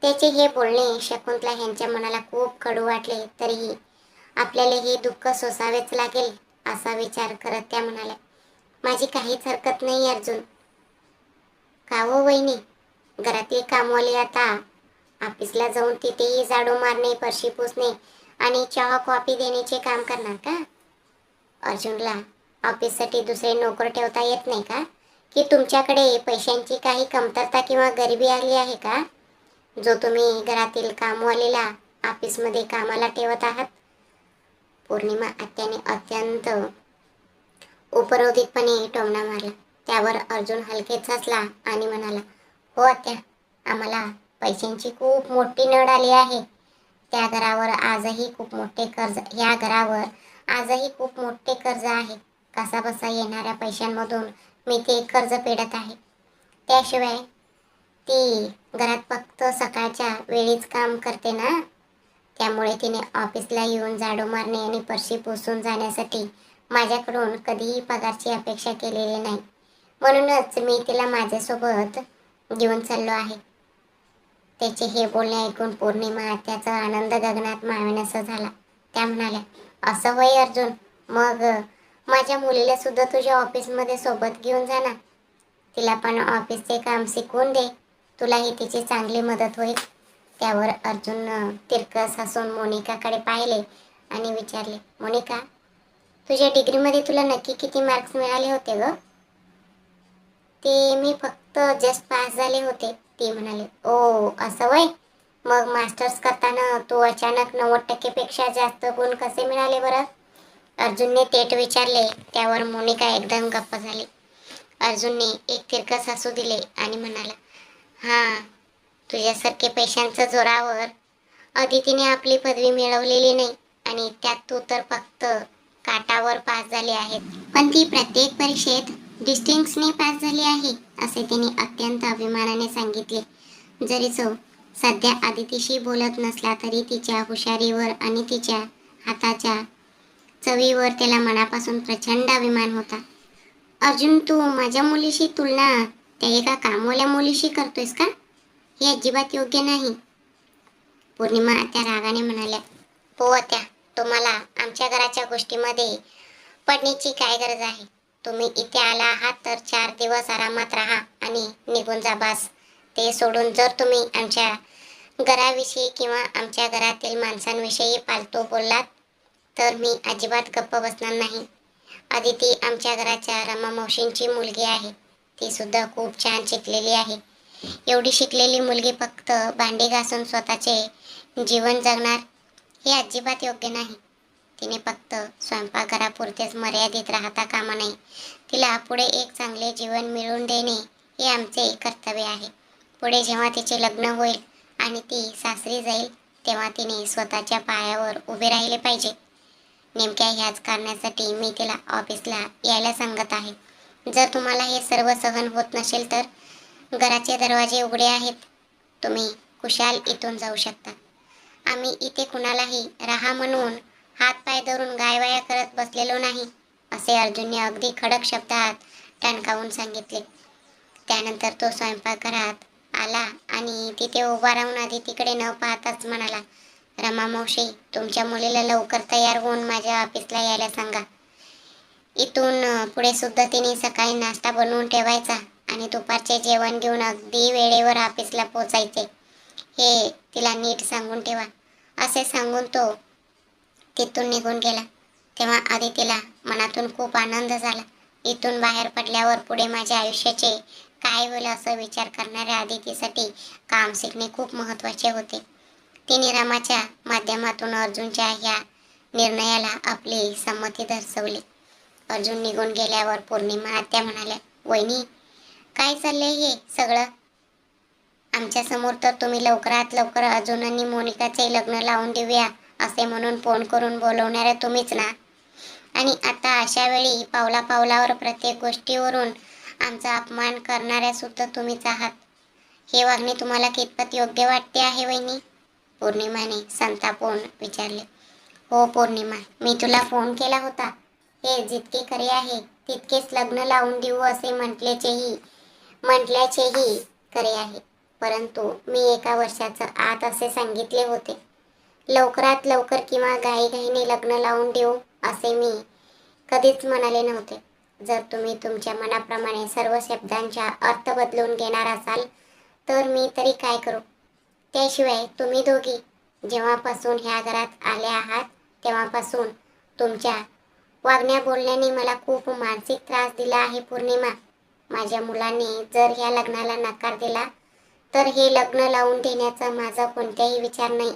त्याचे हे बोलणे शकुंतला यांच्या मनाला खूप कडू वाटले. तरीही आपल्याला हे दुःख सोसावेच लागेल असा विचार करत त्या म्हणाल्या, माझी काहीच हरकत नाही अर्जुन. का हो वहिनी, घरातील कामवाली आता ऑफिसला जाऊन तिथेही झाडू मारणे, फरशी पुसणे आणि चहा कॉफी देण्याचे काम करणार का? अर्जुनला ऑफिससाठी दुसरे नोकर ठेवता येत नाही का? की तुमच्याकडे पैशांची काही कमतरता किंवा गरिबी आली आहे का, जो तुम्ही घरातील कामवालीला ऑफिसमध्ये कामाला ठेवत आहात? पौर्णिमा आत्याने अत्यंत उपरोधिकपणे टोमणा मारला. त्यावर अर्जुन हलकेच हसला आणि म्हणाला, हो आत्या, आम्हाला पैशांची खूप मोठी नड आली आहे. या घरावर आजही खूप मोठे कर्ज आहे. कसाबसा येणाऱ्या पैशांमधून मी ते कर्ज फेडत आहे. त्याशिवाय ती घरात फक्त सकाळच्या वेळीच काम करते ना, त्यामुळे तिने ऑफिसला येऊन झाडू मारणे आणि फरशी पुसून जाण्यासाठी माझ्याकडून कधीही पगारची अपेक्षा केलेली नाही. म्हणूनच मी तिला माझ्यासोबत घेऊन चाललो आहे. त्याचे हे बोलणे ऐकून पौर्णिमा त्याचा आनंद गगनात मावेनासा झाला. त्या म्हणाल्या, असं होय अर्जुन, मग माझ्या मुलीला सुद्धा तुझ्या ऑफिसमध्ये सोबत घेऊन जा ना. तिला पण ऑफिसचे काम शिकवून दे, तुलाही तिची चांगली मदत होईल. त्यावर अर्जुन तिरकस हसून मोनिकाकडे पाहिले आणि विचारले, मोनिका, तुझ्या डिग्रीमध्ये तुला नक्की किती मार्क्स मिळाले होते ग? ते मी फक्त जस्ट पास झाले होते, ती म्हणाली. ओ असं वय, मग मास्टर्स करताना तू अचानक 90% जास्त गुण कसे मिळाले बरं? अर्जुनने थेट विचारले. त्यावर मोनिका एकदम गप्प झाली. अर्जुनने एक तिरकस हसू दिले आणि म्हणाला, हां, तुझ्यासारखे पैशांच्या जोरावर अदितीने आपली पदवी मिळवलेली नाही आणि त्यात तू तर फक्त काटावर पास झाले आहेत. पण ती प्रत्येक परीक्षेत डिस्टिंक्शने पास झाली आहे, असे तिने अत्यंत अभिमानाने सांगितले. जरी तो सध्या अदितीशी बोलत नसला तरी तिच्या हुशारीवर आणि तिच्या हाताच्या चवीवर त्याला मनापासून प्रचंड अभिमान होता. अर्जुन, तू माझ्या मुलीशी तुलना त्या एका कामवाल्या मुलीशी करतोयस का? हे अजिबात योग्य नाही. पौर्णिमा त्या रागाने म्हणाल्या, हो आत्या, तुम्हाला आमच्या घराच्या गोष्टीमध्ये पडण्याची काय गरज आहे? तुम्ही इथे आला आहात तर 4 दिवस आरामात राहा आणि निघून जा बास. ते सोडून जर तुम्ही आमच्या घराविषयी किंवा आमच्या घरातील माणसांविषयी फालतू बोललात तर मी अजिबात गप्प बसणार नाही. अदिती आमच्या घराच्या रमा मावशींची मुलगी आहे. ती सुद्धा खूप छान शिकलेली आहे. एवढी शिकलेली मुलगी फक्त भांडी घासून स्वतःचे जीवन जगणार, हे अजिबात योग्य नाही. तिने फक्त स्वयंपाकघरापुरतेच मर्यादित राहता कामा नये. तिला पुढे एक चांगले जीवन मिळवून देणे हे आमचे कर्तव्य आहे. पुढे जेव्हा तिचे लग्न होईल आणि ती सासरी जाईल तेव्हा तिने स्वतःच्या पायावर उभे राहिले पाहिजे. नेमक्या ह्याच कारणासाठी मी तिला ऑफिसला यायला सांगत आहे. जर तुम्हाला हे सर्व सहन होत नसेल तर घराचे दरवाजे उघडे आहेत. तुम्ही कुशाल इथून जाऊ शकता. आम्ही इथे कुणालाही राहा म्हणून हात पाय धरून गायवाया करत बसलेलो नाही, असे अर्जुनने अगदी खडक शब्दात टणकावून सांगितले. त्यानंतर तो स्वयंपाकघरात आला आणि तिथे उभा राहून आदितीकडे न पाहताच म्हणाला, रमा मावशी, तुमच्या मुलीला लवकर तयार होऊन माझ्या ऑफिसला यायला सांगा. इथून पुढे सुद्धा तिने सकाळी नाश्ता बनवून ठेवायचा आणि दुपारचे जेवण घेऊन अगदी वेळेवर ऑफिसला पोचायचे, हे तिला नीट सांगून ठेवा. असे सांगून तो तिथून निघून गेला. तेव्हा आदितीला मनातून खूप आनंद झाला. इथून बाहेर पडल्यावर पुढे माझ्या आयुष्याचे काय होईल असा विचार करणाऱ्या आदितीसाठी काम शिकणे खूप महत्त्वाचे होते. तिने रामाच्या माध्यमातून अर्जुनच्या ह्या निर्णयाला आपली संमती दर्शवली. अर्जुन निघून गेल्यावर पौर्णिमा आत्या म्हणाल्या, वहिनी, काय चाललंय हे सगळं? आमच्या समोर तर तुम्ही लवकरात लवकर अर्जुन आणि मोनिकाचे लग्न लावून देऊया असे म्हणून फोन करून बोलवणाऱ्या तुम्हीच ना. आणि आता अशा वेळी पावला पावलावर प्रत्येक गोष्टीवरून आमचा अपमान करणाऱ्या सुद्धा तुम्हीच आहात. हे वागणे तुम्हाला कितपत योग्य वाटते आहे वहिनी? पौर्णिमाने संतापून विचारले. हो पौर्णिमा, मी तुला फोन केला होता. हे जितके खरे आहे तितकेच लग्न लावून देऊ असे म्हटल्याचेही खरे आहे. परंतु मी एका वर्षाच्या आत असे सांगितले होते. लवकरात लवकर किंवा घाईघाईने लग्न लावून देऊ असे मी कधीच म्हणाले नव्हते. जर तुम्ही तुमच्या मनाप्रमाणे सर्व शब्दांचा अर्थ बदलून घेणार असाल तर मी तरी काय करू? त्याशिवाय तुम्ही दोघी जेव्हापासून ह्या घरात आल्या आहात तेव्हापासून तुमच्या वागण्या बोलण्याने मला खूप मानसिक त्रास दिला आहे पौर्णिमा. माझ्या मुलाने जर ह्या लग्नाला नकार दिला तर हे लग्न लावून देण्याचा माझा कोणताही विचार नाही.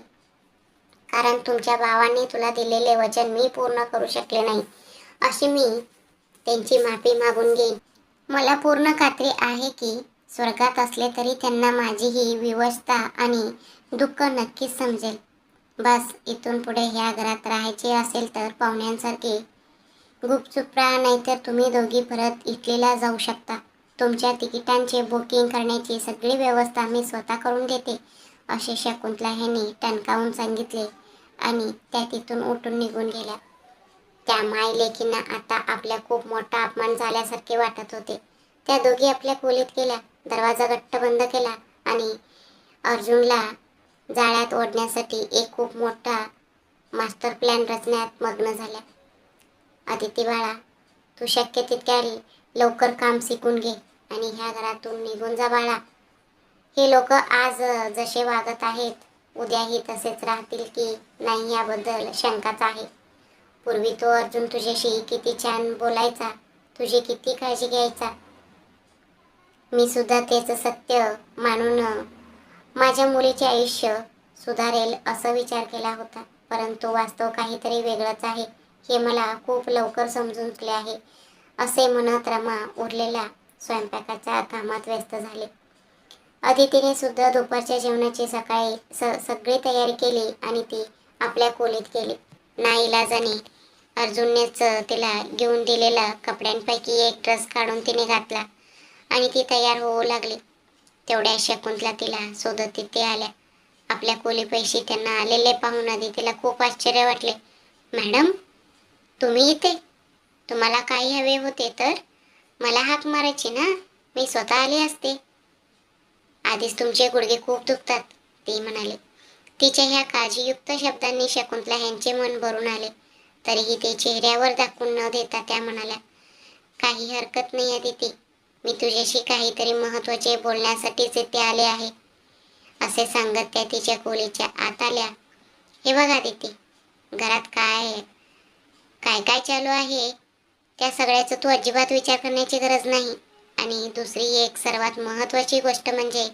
कारण तुमच्या भावाने तुला दिलेले वचन मी पूर्ण करू शकले नाही, अशी मी त्यांची माफी मागून घेईन. मला पूर्ण खात्री आहे की स्वर्गात असले तरी त्यांना माझी ही विवशता आणि दुःख नक्कीच समजेल. बस इथून पुढे ह्या घरात राहायचे असेल तर पाहुण्यांसारखे गुपचूप राहा, नाहीतर तुम्ही दोघी परत इटलीला जाऊ शकता. तुमच्या तिकिटांचे बुकिंग करण्याची सगळी व्यवस्था मी स्वतः करून देते, असे शकुंतला ह्यांनी टणकावून सांगितले आणि त्या तिथून उठून निघून गेल्या. त्या मायलेकींना आता आपल्या खूप मोठा अपमान झाल्यासारखे वाटत होते. त्या दोघी आपल्या खोलीत गेल्या, दरवाजा घट्ट बंद केला आणि अर्जुनला जाळ्यात ओढण्यासाठी एक खूप मोठा मास्टर प्लॅन रचण्यात मग्न झाल्या. अदिती बाळा, तू शक्य तितक्या लवकर काम शिकून घे आणि ह्या घरातून निघून जा बाळा. हे लोक आज जसे वागत आहेत उद्याही तसेच राहतील की नाही याबद्दल शंकाच आहे. पूर्वी तो अर्जुन तुझ्याशी किती छान बोलायचा, तुझी किती काळजी घ्यायचा. मी सुद्धा तेच सत्य मानून माझ्या मुलीचे आयुष्य सुधारेल असा विचार केला होता. परंतु वास्तव काहीतरी वेगळंच आहे हे मला खूप लवकर समजून चुकले आहे, असे म्हणत रमा उरलेल्या स्वयंपाकाच्या कामात व्यस्त झाले. अदितीने सुद्धा दुपारच्या जेवणाची सगळी तयारी केली आणि ती आपल्या खोलीत गेली. नाईलाजाने अर्जुननेच तिला घेऊन दिलेला कपड्यांपैकी एक ड्रेस काढून तिने घातला आणि ती तयार होऊ लागली. तेवढ्या शकुंतला तिला शोधत तिथे आल्या. आपल्या खोलीपाशी त्यांना आलेले पाहून आदितीला खूप आश्चर्य वाटले. मॅडम, तुम्ही इथे? तुम्हाला काही हवे होते तर मला हाक मारायची ना, मी स्वतः आले असते. आधीच तुमचे गुडघे खूप दुखतात, ती म्हणाली. तिच्या ह्या काळजीयुक्त शब्दांनी शकुंतला यांचे मन भरून आले. तरीही ते चेहऱ्यावर दाखवून न देता त्या म्हणाल्या, काही हरकत नाही अदिती, मी तुझ्याशी काहीतरी महत्त्वाचे बोलण्यासाठीच इथे आले आहे, असे सांगत त्या तिच्या खोलीच्या आत आल्या. हे बघ अदिती, घरात काय काय काय चालू आहे त्या सगळ्याचा तू अजिबात विचार करण्याची गरज नाही. आणि दुसरी एक सर्वात महत्त्वाची गोष्ट म्हणजे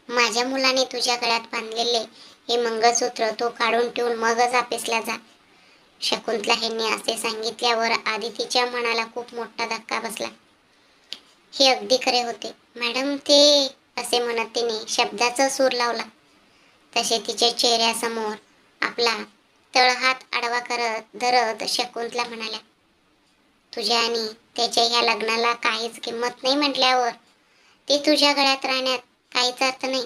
माझ्या मुलाने तुझ्या गळ्यात बांधलेले हे मंगळसूत्र तो काढून ठेवून मगच ऑफिसला जा. शकुंतला यांनी असे सांगितल्यावर आदितीच्या मनाला खूप मोठा धक्का बसला. हे अगदी खरे होते. मॅडम, ते असे म्हणत तिने शब्दाचा सूर लावला. तसे तिच्या चेहऱ्यासमोर आपला तळहात आडवा करत धरत शकुंतला म्हणाल्या, तुझ्या आणि त्याच्या ह्या लग्नाला काहीच किंमत नाही म्हटल्यावर ते तुझ्या गळ्यात राहण्यात काहीच अर्थ नाही.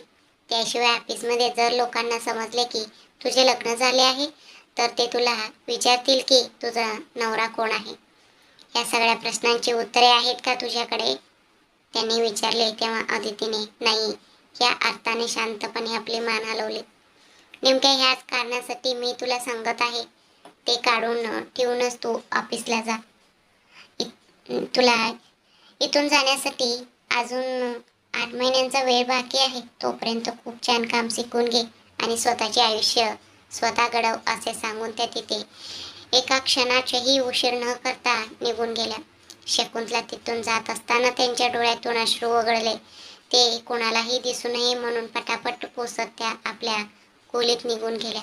त्याशिवाय ऑफिसमध्ये जर लोकांना समजले की तुझे लग्न झाले आहे तर ते तुला विचारतील की तुझा नवरा कोण आहे. या सगळ्या प्रश्नांची उत्तरे आहेत का तुझ्याकडे? त्यांनी विचारले तेव्हा अदितीने नाही या अर्थाने शांतपणे आपले मान हलवले. नेमक्या ह्याच कारणासाठी मी तुला सांगत आहे, ते काढून ठेवूनच तू ऑफिसला जा. तुला इथून जाण्यासाठी अजून 8 महिन्यांचा वेळ बाकी आहे. तोपर्यंत खूप छान काम शिकून घे आणि स्वतःचे आयुष्य स्वतः घडव असे सांगून त्या तिथे एका क्षणाचाही उशीर न करता निघून गेल्या. शकुंतला तिथून जात असताना त्यांच्या डोळ्यातून अश्रू वगळले. ते कोणालाही दिसू नये म्हणून पटापट पोसत त्या आपल्या खोलीत निघून गेल्या.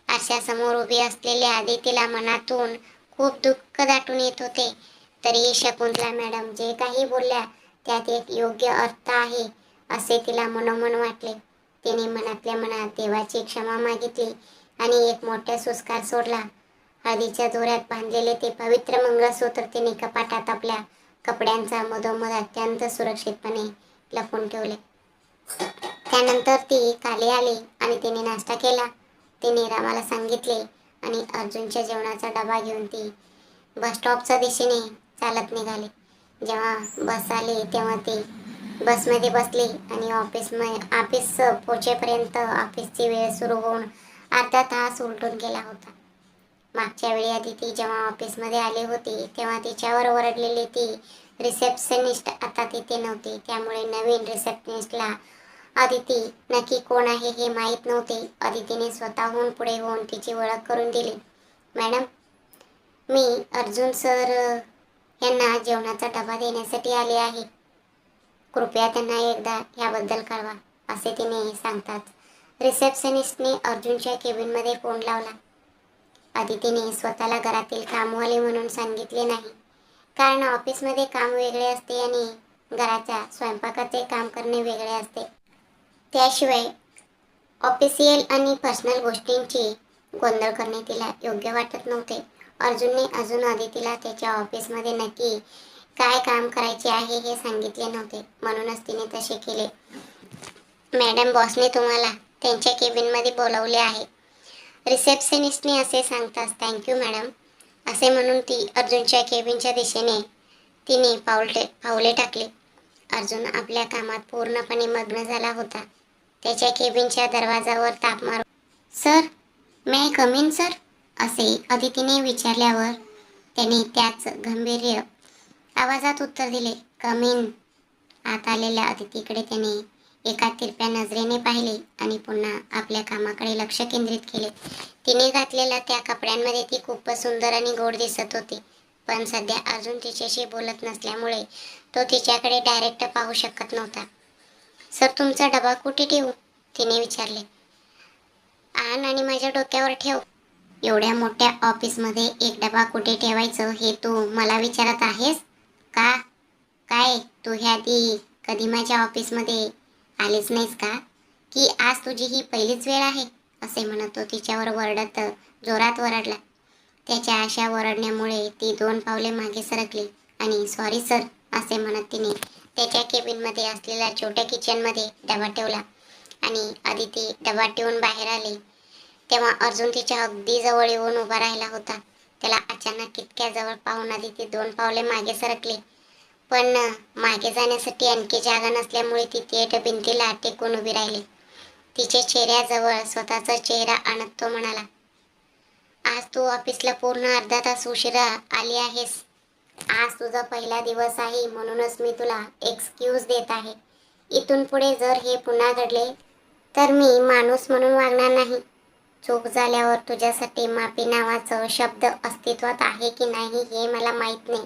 आरशासमोर उभी असलेल्या आदितीला मनातून खूप दुःख दाटून येत होते. तरीही शकुंतला मॅडम जे काही बोलल्या त्यात एक योग्य अर्थ आहे असे तिला मनोमन वाटले. तिने मनातल्या मनात देवाची क्षमा मागितली आणि एक मोठा सुस्कार सोडला. हळदीच्या दोऱ्यात बांधलेले ते पवित्र मंगळसूत्र तिने कपाटात आपल्या कपड्यांचा मधोमध अत्यंत सुरक्षितपणे लपवून ठेवले. त्यानंतर ती खाली आली आणि तिने नाश्ता केला. तिने रामाला सांगितले आणि अर्जुनच्या जेवणाचा डबा घेऊन ती बस स्टॉपच्या दिशेने चालत निघाली. जेव्हा बस आली तेव्हा ती बसमध्ये बसली आणि ऑफिस पोहोचेपर्यंत ऑफिसची वेळ सुरू होऊन अर्धा तास उलटून गेला होता. मागच्या वेळी अदिती जेव्हा ऑफिसमध्ये आली होती तेव्हा तिच्यावर ओरडलेली ती रिसेप्शनिस्ट आता तिथे नव्हती. त्यामुळे नवीन रिसेप्शनिस्टला अदिती नक्की कोण आहे हे माहीत नव्हते. अदितीने स्वतःहून पुढे होऊन तिची ओळख करून दिली. मॅडम, मी अर्जुन सर यांना जेवणाचा डबा देण्यासाठी आले आहे. कृपया त्यांना एकदा याबद्दल कळवा असे तिने सांगताच रिसेप्शनिस्टने अर्जुनच्या केबिनमध्ये फोन लावला. अदितीने स्वतःला घरातील कामवाली म्हणून सांगितले नाही, कारण ऑफिसमध्ये काम वेगळे असते आणि घराच्या स्वयंपाकाचे काम करणे वेगळे असते. त्याशिवाय ऑफिशियल आणि पर्सनल गोष्टींची गोंधळ करणे तिला योग्य वाटत नव्हते. अर्जुनने अजून अदितीला त्याच्या ऑफिसमध्ये नक्की काय काम करायचे आहे हे सांगितले नव्हते, म्हणूनच तिने तसे केले. मॅडम, बॉसने तुम्हाला त्यांच्या केबिनमध्ये बोलावले आहे. रिसेप्शनिस्टने असे सांगताच थँक्यू मॅडम असे म्हणून ती अर्जुनच्या केबिनच्या दिशेने तिने पावले टाकली. अर्जुन आपल्या कामात पूर्णपणे मग्न झाला होता. त्याच्या केबिनच्या दरवाजावर ताप मारून sir, may I come in sir असे अदितीने विचारल्यावर त्याने त्याच गंभीर आवाजात उत्तर दिले, कम इन. आत आलेल्या अदितीकडे त्याने एका तिरप्या नजरेने पाहिले आणि पुन्हा आपल्या कामाकडे लक्ष केंद्रित केले. तिने घातलेल्या त्या कपड्यांमध्ये ती खूपच सुंदर आणि गोड दिसत होती. पण सध्या अर्जुन तिच्याशी बोलत नसल्यामुळे तो तिच्याकडे डायरेक्ट पाहू शकत नव्हता. सर, तुमचा डबा कुठे ठेवू? तिने विचारले. आण आणि माझ्या डोक्यावर ठेव. एवढ्या मोठ्या ऑफिसमध्ये एक डबा कुठे ठेवायचं हे तू मला विचारत आहेस का? काय तू ह्याआधी कधी माझ्या ऑफिसमध्ये आलीच नाहीस का? की आज तुझी ही पहिलीच वेळ आहे? असे म्हणत तो तिच्यावर वरडत जोरात वरडला. त्याच्या अशा वरडण्यामुळे ती 2 पावले मागे सरकली आणि सॉरी सर असे म्हणत तिने त्याच्या केबिनमध्ये असलेल्या छोट्या किचनमध्ये डबा ठेवला आणि अदिती डबा ठेवून बाहेर आली तेव्हा अर्जुन तिच्या अगदी जवळ येऊन उभा राहिला होता. त्याला अचानक इतक्या जवळ पाहून अदिती 2 पावले मागे सरकली, पण मागे जाण्यासाठी आणखी जागा नसल्यामुळे ती थेट भिंतीला टेकून उभी राहिली. तिच्या चेहऱ्याजवळ स्वतःचा चेहरा आणत तो म्हणाला, आज तू ऑफिसला पूर्ण अर्धा तास उशिरा आली आहेस. आज तुझा पहिला दिवस आहे म्हणूनच मी तुला एक्सक्यूज देत आहे. इथून पुढे जर हे पुन्हा घडले तर मी माणूस म्हणून वागणार नाही. चूक झाल्यावर तुझ्यासाठी माफी नावाचा शब्द अस्तित्वात आहे की नाही हे मला माहीत नाही,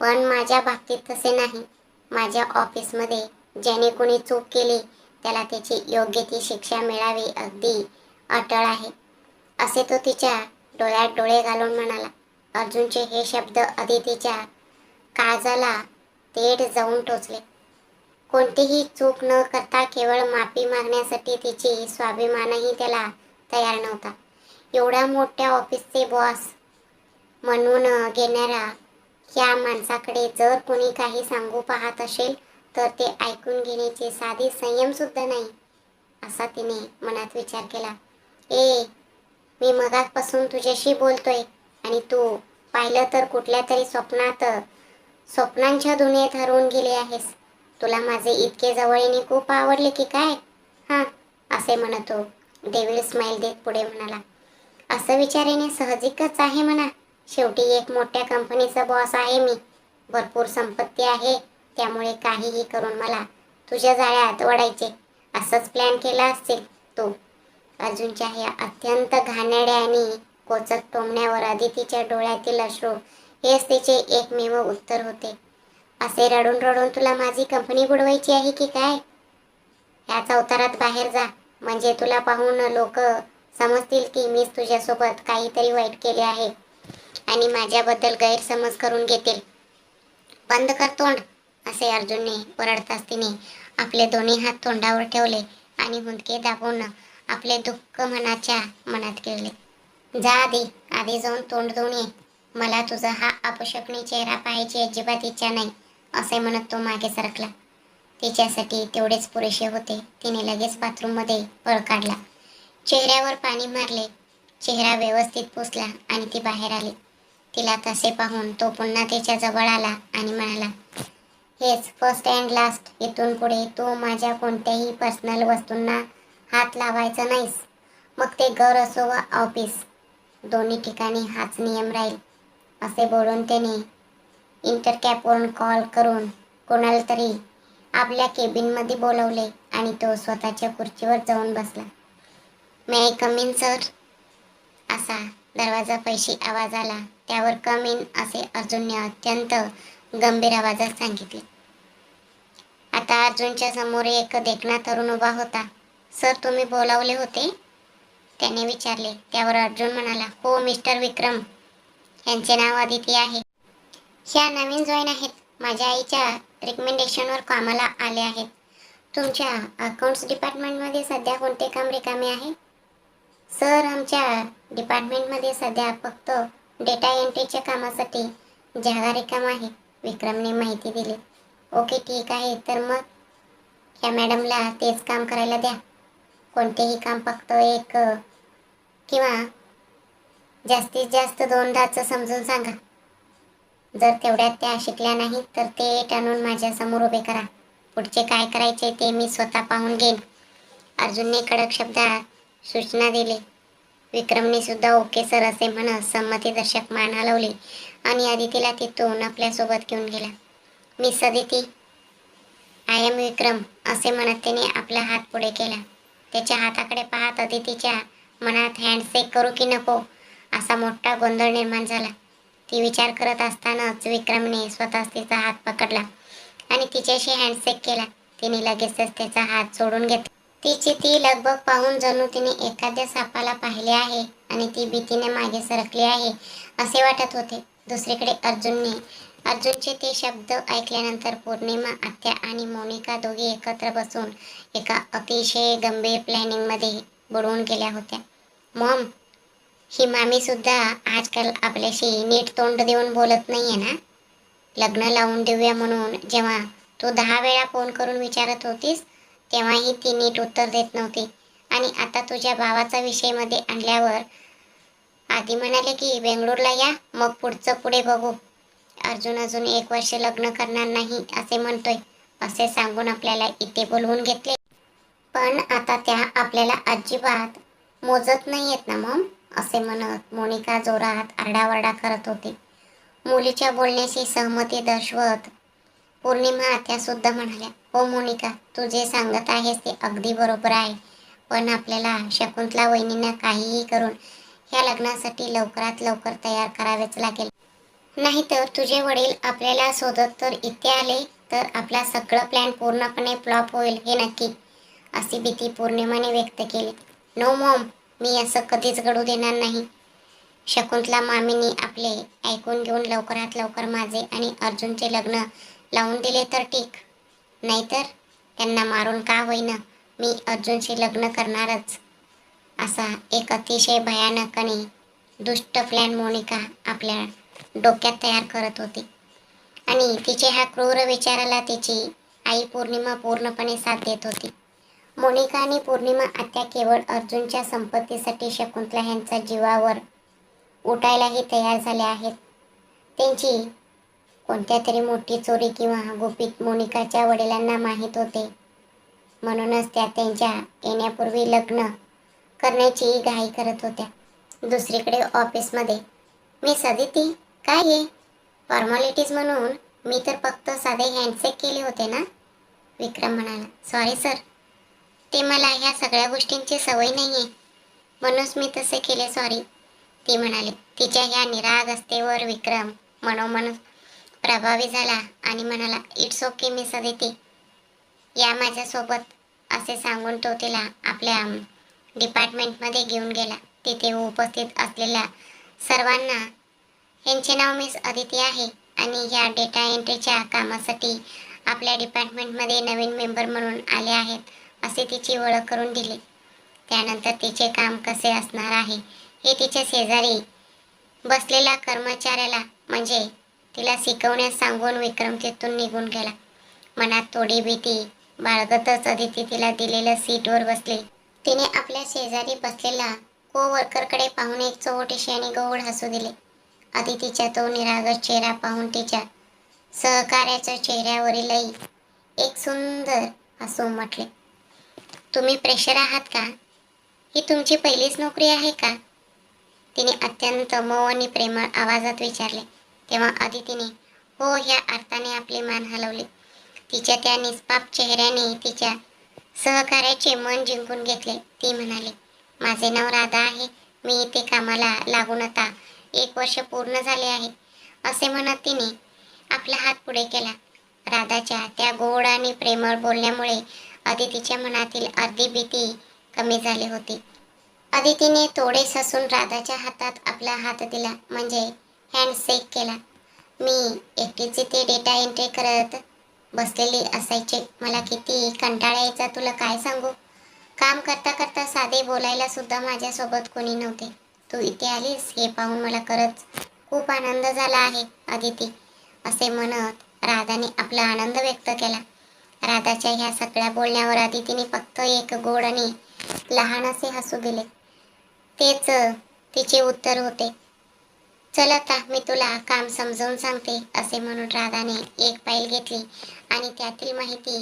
पण माझ्या बाबतीत तसे नाही. माझ्या ऑफिसमध्ये ज्याने कोणी चूक केली त्याला त्याची योग्य ती शिक्षा मिळावी अगदी अटळ आहे असे तो तिच्या डोळ्यात डोळे घालून म्हणाला. अर्जुनचे हे शब्द अदितीच्या काळजाला थेट जाऊन टोचले. कोणतीही चूक न करता केवळ माफी मागण्यासाठी तिची स्वाभिमानही त्याला तयार नव्हता. एवढ्या मोठ्या ऑफिसचे बॉस म्हणून घेणाऱ्या ह्या माणसाकडे जर कोणी काही सांगू पाहत असेल तर ते ऐकून घेण्याची साधी संयम सुद्धा नाही, असा तिने मनात विचार केला. मी मगाचपासून तुझ्याशी बोलतोय आणि तू पाहिलं तर कुठल्या तरी स्वप्नांच्या दुनियेत हरवून गेली आहेस. तुला माझे इतके जवळीने खूप आवडले की काय? हा, असे म्हणतो डेव्हिड स्माईल देत पुढे म्हणाला. असं विचाराने साहजिकच आहे म्हणा. शेवटी एक मोठ्या कंपनीचा बॉस आहे मी. भरपूर संपत्ती आहे, त्यामुळे काहीही करून मला तुझ्या जाळ्यात ओढायचे. असंच प्लॅन केला असेल तू. अर्जुनच्या ह्या अत्यंत घाणेरड्या आणि कोचक टोमण्यावर अदितीच्या डोळ्यातील अश्रू हेच तिचे एकमेव उत्तर होते. असे रडून रडून तुला माझी कंपनी बुडवायची आहे की काय? ह्याच अवतारात बाहेर जा, म्हणजे तुला पाहून लोक समजतील की मीच तुझ्यासोबत काहीतरी वाईट केले आहे आणि माझ्याबद्दल गैरसमज करून घेतील. बंद कर तोंड, असे अर्जुनने ओरडताच तिने आपले दोन्ही हात तोंडावर ठेवले आणि हुंदके दाबून आपले दुःख मनाच्या मनात गिळले. जा आधी जाऊन तोंड धुवून ये. मला तुझा हा अपशकुनी चेहरा पाहायची अजिबात इच्छा नाही, असे म्हणत तो मागे सरकला. तिच्यासाठी तेवढेच पुरेसे होते. तिने लगेच बाथरूममध्ये पळ काढला, चेहऱ्यावर पाणी मारले, चेहरा व्यवस्थित पुसला आणि ती बाहेर आली. तिला तसे पाहून तो पुन्हा तिच्या जवळ आला आणि म्हणाला, हेच फर्स्ट अँड लास्ट. इथून पुढे तू माझ्या कोणत्याही पर्सनल वस्तूंना हात लावायचा नाहीस. मग ते घर असो वा ऑफिस, दोन्ही ठिकाणी हाच नियम राहील. असे बोलून त्याने इंटरकॅपवरून कॉल करून कोणाला तरी आपल्या केबिनमध्ये बोलवले आणि तो स्वतःच्या खुर्चीवर जाऊन बसला. मे आय कम इन सर, असा दरवाजा पैशी आवाज आला. त्यावर कम इन असे अर्जुनने अत्यंत गंभीर आवाजात सांगितले. आता अर्जुनच्या समोर एक देखणा तरुण उभा होता. सर, तुम्ही बोलावले होते? त्याने विचारले. त्यावर अर्जुन म्हणाला, हो मिस्टर विक्रम, यांचे नाव अदिती आहे. ह्या नवीन जॉईन आहेत. माझ्या आईच्या रिकमेंडेशनवर कामाला आले आहेत. तुमच्या अकाउंट्स डिपार्टमेंटमध्ये सध्या कोणते काम रिकामे आहे? सर, आमच्या डिपार्टमेंटमध्ये सध्या फक्त डेटा एंट्रीच्या कामासाठी जागा रिकाम आहे, विक्रमने माहिती दिली. ओके, ठीक आहे. तर मग ह्या मॅडमला तेच काम करायला द्या. कोणतेही काम फक्त एक किंवा जास्तीत जास्त दोनदाच समजून सांगा. जर तेवढ्यात त्या शिकल्या नाहीत तर ते टाणून माझ्या समोर उभे करा. पुढचे काय करायचे ते मी स्वतः पाहून घेईन, अर्जुनने कडक शब्दात सूचना दिली. विक्रमने सुद्धा ओके सर असे म्हणत संमतीदर्शक मान हलवली आणि अदितीला तिथून आपल्यासोबत घेऊन गेला. मिस अदिती, आय एम विक्रम, असे म्हणत त्याने आपला हात पुढे केला. त्याच्या हाताकडे पाहत अदितीच्या मनात हँडशेक करू की नको असा मोठा गोंधळ निर्माण झाला. ती विचार करत असतानाच विक्रमने स्वतःच तिचा हात पकडला आणि तिच्याशी हँडशेक केला. तिने लगेचच त्याचा हात सोडून घेतला. तिची ती लगबग पाहून जणू तिने एखाद्या सापाला पाहिले आहे आणि ती भीतीने मागे सरकली आहे असे वाटत होते. दुसरीकडे अर्जुनचे ते शब्द ऐकल्यानंतर पौर्णिमा आत्या आणि मोनिका दोघी एकत्र बसून एका अतिशय गंभीर प्लॅनिंगमध्ये बुडवून गेल्या होत्या. मॉम, ही मामी सुद्धा आजकाल आपल्याशी नीट तोंड देऊन बोलत नाहीये ना? लग्न लावून देऊया म्हणून जेव्हा तू 10 वेळा फोन करून विचारत होतीस तेव्हाही ती नीट उत्तर देत नव्हती आणि आता तुझ्या भावाचा विषय मध्ये आणल्यावर आधी म्हणाले की बेंगळूरला या, मग पुढचं पुढे बघू. अर्जुन अजून 1 वर्ष लग्न करणार नाही असे म्हणतोय, असे सांगून आपल्याला इथे बोलवून घेतले. पण आता त्या आपल्याला अजिबात मोजत नाहीयेत ना मॉम, असे म्हणत मोनिका जोरात आरडाओरडा करत होती. मुलीच्या बोलण्याशी सहमती दर्शवत पौर्णिमा आत्या सुद्धा म्हणाल्या, हो मोनिका, तू जे सांगत आहेस ते अगदी बरोबर आहे. पण आपल्याला शकुंतला वहिनींना काहीही करून ह्या लग्नासाठी लवकरात लवकर तयार करावेच लागेल. नाहीतर तुझे वडील आपल्याला शोधत तर इथे आले तर आपला सगळं प्लॅन पूर्णपणे फ्लॉप होईल हे नक्की, अशी भीती पौर्णिमाने व्यक्त केली. नो मॉम, मी असं कधीच घडू देणार नाही. शकुंतला मामींनी आपले ऐकून घेऊन लवकरात लवकर माझे आणि अर्जुनचे लग्न लावून दिले तर ठीक, नाहीतर त्यांना मारून का होईना मी अर्जुनशी लग्न करणारच, असा एक अतिशय भयानक आणि दुष्ट प्लॅन मोनिका आपल्या डोक्यात तयार करत होती. आणि तिच्या ह्या क्रूर विचाराला तिची आई पौर्णिमा पूर्णपणे साथ देत होती. मोनिका आणि पौर्णिमा आत्या केवळ अर्जुनच्या संपत्तीसाठी शकुंतला यांच्या जीवावर उठायलाही तयार झाल्या आहेत. त्यांची कोणत्या तरी मोठी चोरी किंवा गुपित मोनिकाच्या वडिलांना माहीत होते. म्हणूनच त्या त्यांच्या येण्यापूर्वी लग्न करण्याची घाई करत होत्या. दुसरीकडे ऑफिसमध्ये मिस अदिती, काय आहे फॉर्मॅलिटीज म्हणून मी तर फक्त साधे हँडशेक केले होते ना, विक्रम म्हणाला. सॉरी सर, ते मला ह्या सगळ्या गोष्टींची सवय नाहीये म्हणूनच मी तसे केले, सॉरी, ती म्हणाली. तिच्या ह्या निरागसतेवर विक्रम मनोमन प्रभावी झाला आणि म्हणाला, इट्स ओके मिस अदिती, या माझ्यासोबत, असे सांगून तो तिला आपल्या डिपार्टमेंटमध्ये घेऊन गेला. तिथे उपस्थित असलेल्या सर्वांना, यांचे नाव मिस अदिती आहे आणि ह्या डेटा एंट्रीच्या कामासाठी आपल्या डिपार्टमेंटमध्ये नवीन मेंबर म्हणून आले आहेत, असे तिची ओळख करून दिली. त्यानंतर तिचे काम कसे असणार आहे हे तिच्या शेजारी बसलेल्या कर्मचाऱ्याला म्हणजे तिला शिकवण्यास सांगून विक्रम तिथून निघून गेला. मनात थोडी भीती बाळगतच अदिती तिला दिलेल्या सीटवर बसली. तिने आपल्या शेजारी बसलेला को-वर्करकडे पाहून एक चोहोटीशी आणि गौड हसू दिले. अदितीचा तो निरागस चेहरा पाहून तिच्या सहकार्याच्या चेहऱ्यावरीलही एक सुंदर हसू उमटले. तुम्ही प्रेशर आहात का? ही तुमची पहिलीच नोकरी आहे का? तिने अत्यंत मऊ आणि प्रेमळ आवाजात विचारले. तेव्हा अदितीने हो ह्या अर्थाने आपली मान हलवली. तिच्या त्या निष्पाप चेहऱ्याने तिच्या सहकार्याचे मन जिंकून घेतले. ती म्हणाली, माझे नाव राधा आहे, मी इथे कामाला लागून आता 1 वर्ष पूर्ण झाले आहे, असे म्हणत तिने आपला हात पुढे केला. राधाच्या त्या गोड आणि प्रेमळ बोलण्यामुळे अदितीच्या मनातील अर्धी भीती कमी झाली होती. अदितीने थोडेच हसून राधाच्या हातात आपला हात दिला, म्हणजे हँडशेक केला. मी एकटीच इथे डेटा एंट्री करत बसलेली असायचे. मला किती कंटाळा यायचा तुला काय सांगू. काम करता करता साधे बोलायला सुद्धा माझ्यासोबत कोणी नव्हते. तू इथे आलीस हे पाहून मला खरंच खूप आनंद झाला आहे अदिती, असे म्हणत राधाने आपला आनंद व्यक्त केला. राधाच्या ह्या सगळ्या बोलण्यावर अदितीने फक्त एक गोड आणि लहान असे हसू दिले. तेच तिचे उत्तर होते. चल आता मी तुला काम समजावून सांगते, असे म्हणून राधाने एक फाईल घेतली आणि त्यातील माहिती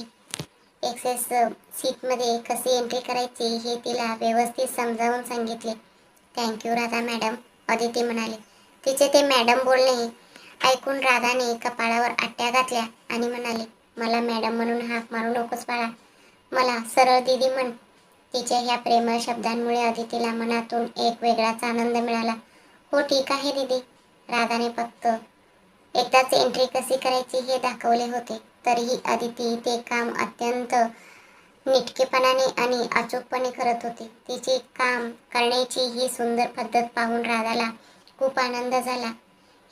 एक्सेस शीटमध्ये कशी एंट्री करायची हे तिला व्यवस्थित समजावून सांगितले. थँक्यू राधा मॅडम, अदिती म्हणाली. तिचे ते मॅडम बोलणे ऐकून राधाने कपाळावर आट्या घातल्या आणि म्हणाली, मला मॅडम म्हणून हाक मारू नकोस बाळा, मला सरळ दीदी म्हण. तिच्या ह्या प्रेमळ शब्दांमुळे अदितीला मनातून एक वेगळाच आनंद मिळाला. हो ठीक आहे दीदी. राधाने फक्त एकदाच एंट्री कशी करायची हे दाखवले होते, तरीही अदिती ते काम अत्यंत नीटकेपणाने आणि अचूकपणे करत होती. तिचे काम करण्याची ही सुंदर पद्धत पाहून राधाला खूप आनंद झाला.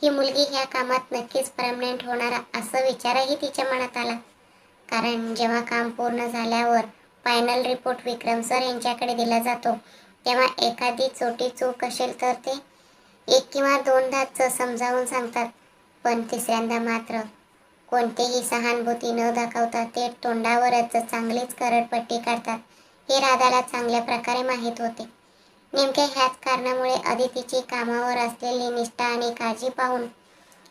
ही मुलगी ह्या कामात नक्कीच परमनंट होणार असा विचारही तिच्या मनात आला. कारण जेव्हा काम पूर्ण झाल्यावर फायनल रिपोर्ट विक्रम सर यांच्याकडे दिला जातो, तेव्हा एखादी छोटी चूक असेल तर ते 1 किंवा 2दाच समजावून सांगतात, पण तिसऱ्यांदा मात्र कोणतीही सहानुभूती न दाखवता ते तोंडावरच चांगलीच करडपट्टी काढतात, हे राधाला चांगल्या प्रकारे माहीत होते. नेमक्या ह्याच कारणामुळे अदितीची कामावर असलेली निष्ठा आणि काळजी पाहून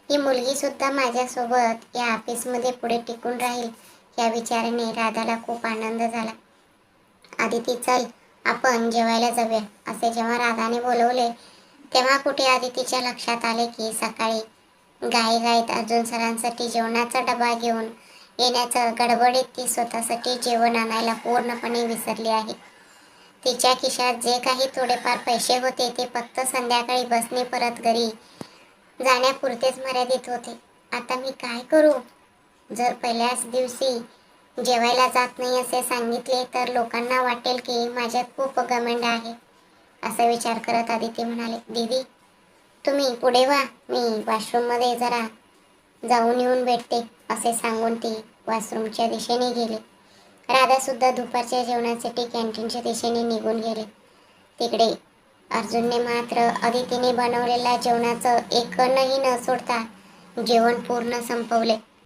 ही मुलगी सुद्धा माझ्यासोबत या ऑफिसमध्ये पुढे टिकून राहील या विचाराने राधाला खूप आनंद झाला. अदिती चल आपण जेवायला जाऊया, असे जेव्हा राधाने बोलवले तेव्हा कुठे अदितीच्या लक्षात आले की सकाळी घाईघाईत अर्जुन सरांसाठी जेवणाचा डबा घेऊन येण्याचं गडबडीत ती स्वतःसाठी जेवण आणायला पूर्णपणे विसरली आहे. तिच्या खिशात जे काही थोडेफार पैसे होते ते फक्त संध्याकाळी बसने परत घरी जाण्यापुरतेच मर्यादित होते. आता मी काय करू? जर पहिल्याच दिवशी जेवायला जात नाही असे सांगितले तर लोकांना वाटेल की माझ्यात खूप घमंड आहे, असा विचार करत अदिती म्हणाले, दीदी तुम्ही पुढे व्हा, मी वॉशरूममध्ये जरा जाऊन येऊन भेटते, असे सांगून ती वॉशरूमच्या दिशेने गेली. राधासुद्धा दुपारच्या जेवणासाठी कॅन्टीनच्या दिशेने निघून गेले. तिकडे अर्जुनने मात्र अदितीने बनवलेल्या जेवणाचं एक कणही न सोडता जेवण पूर्ण संपवले.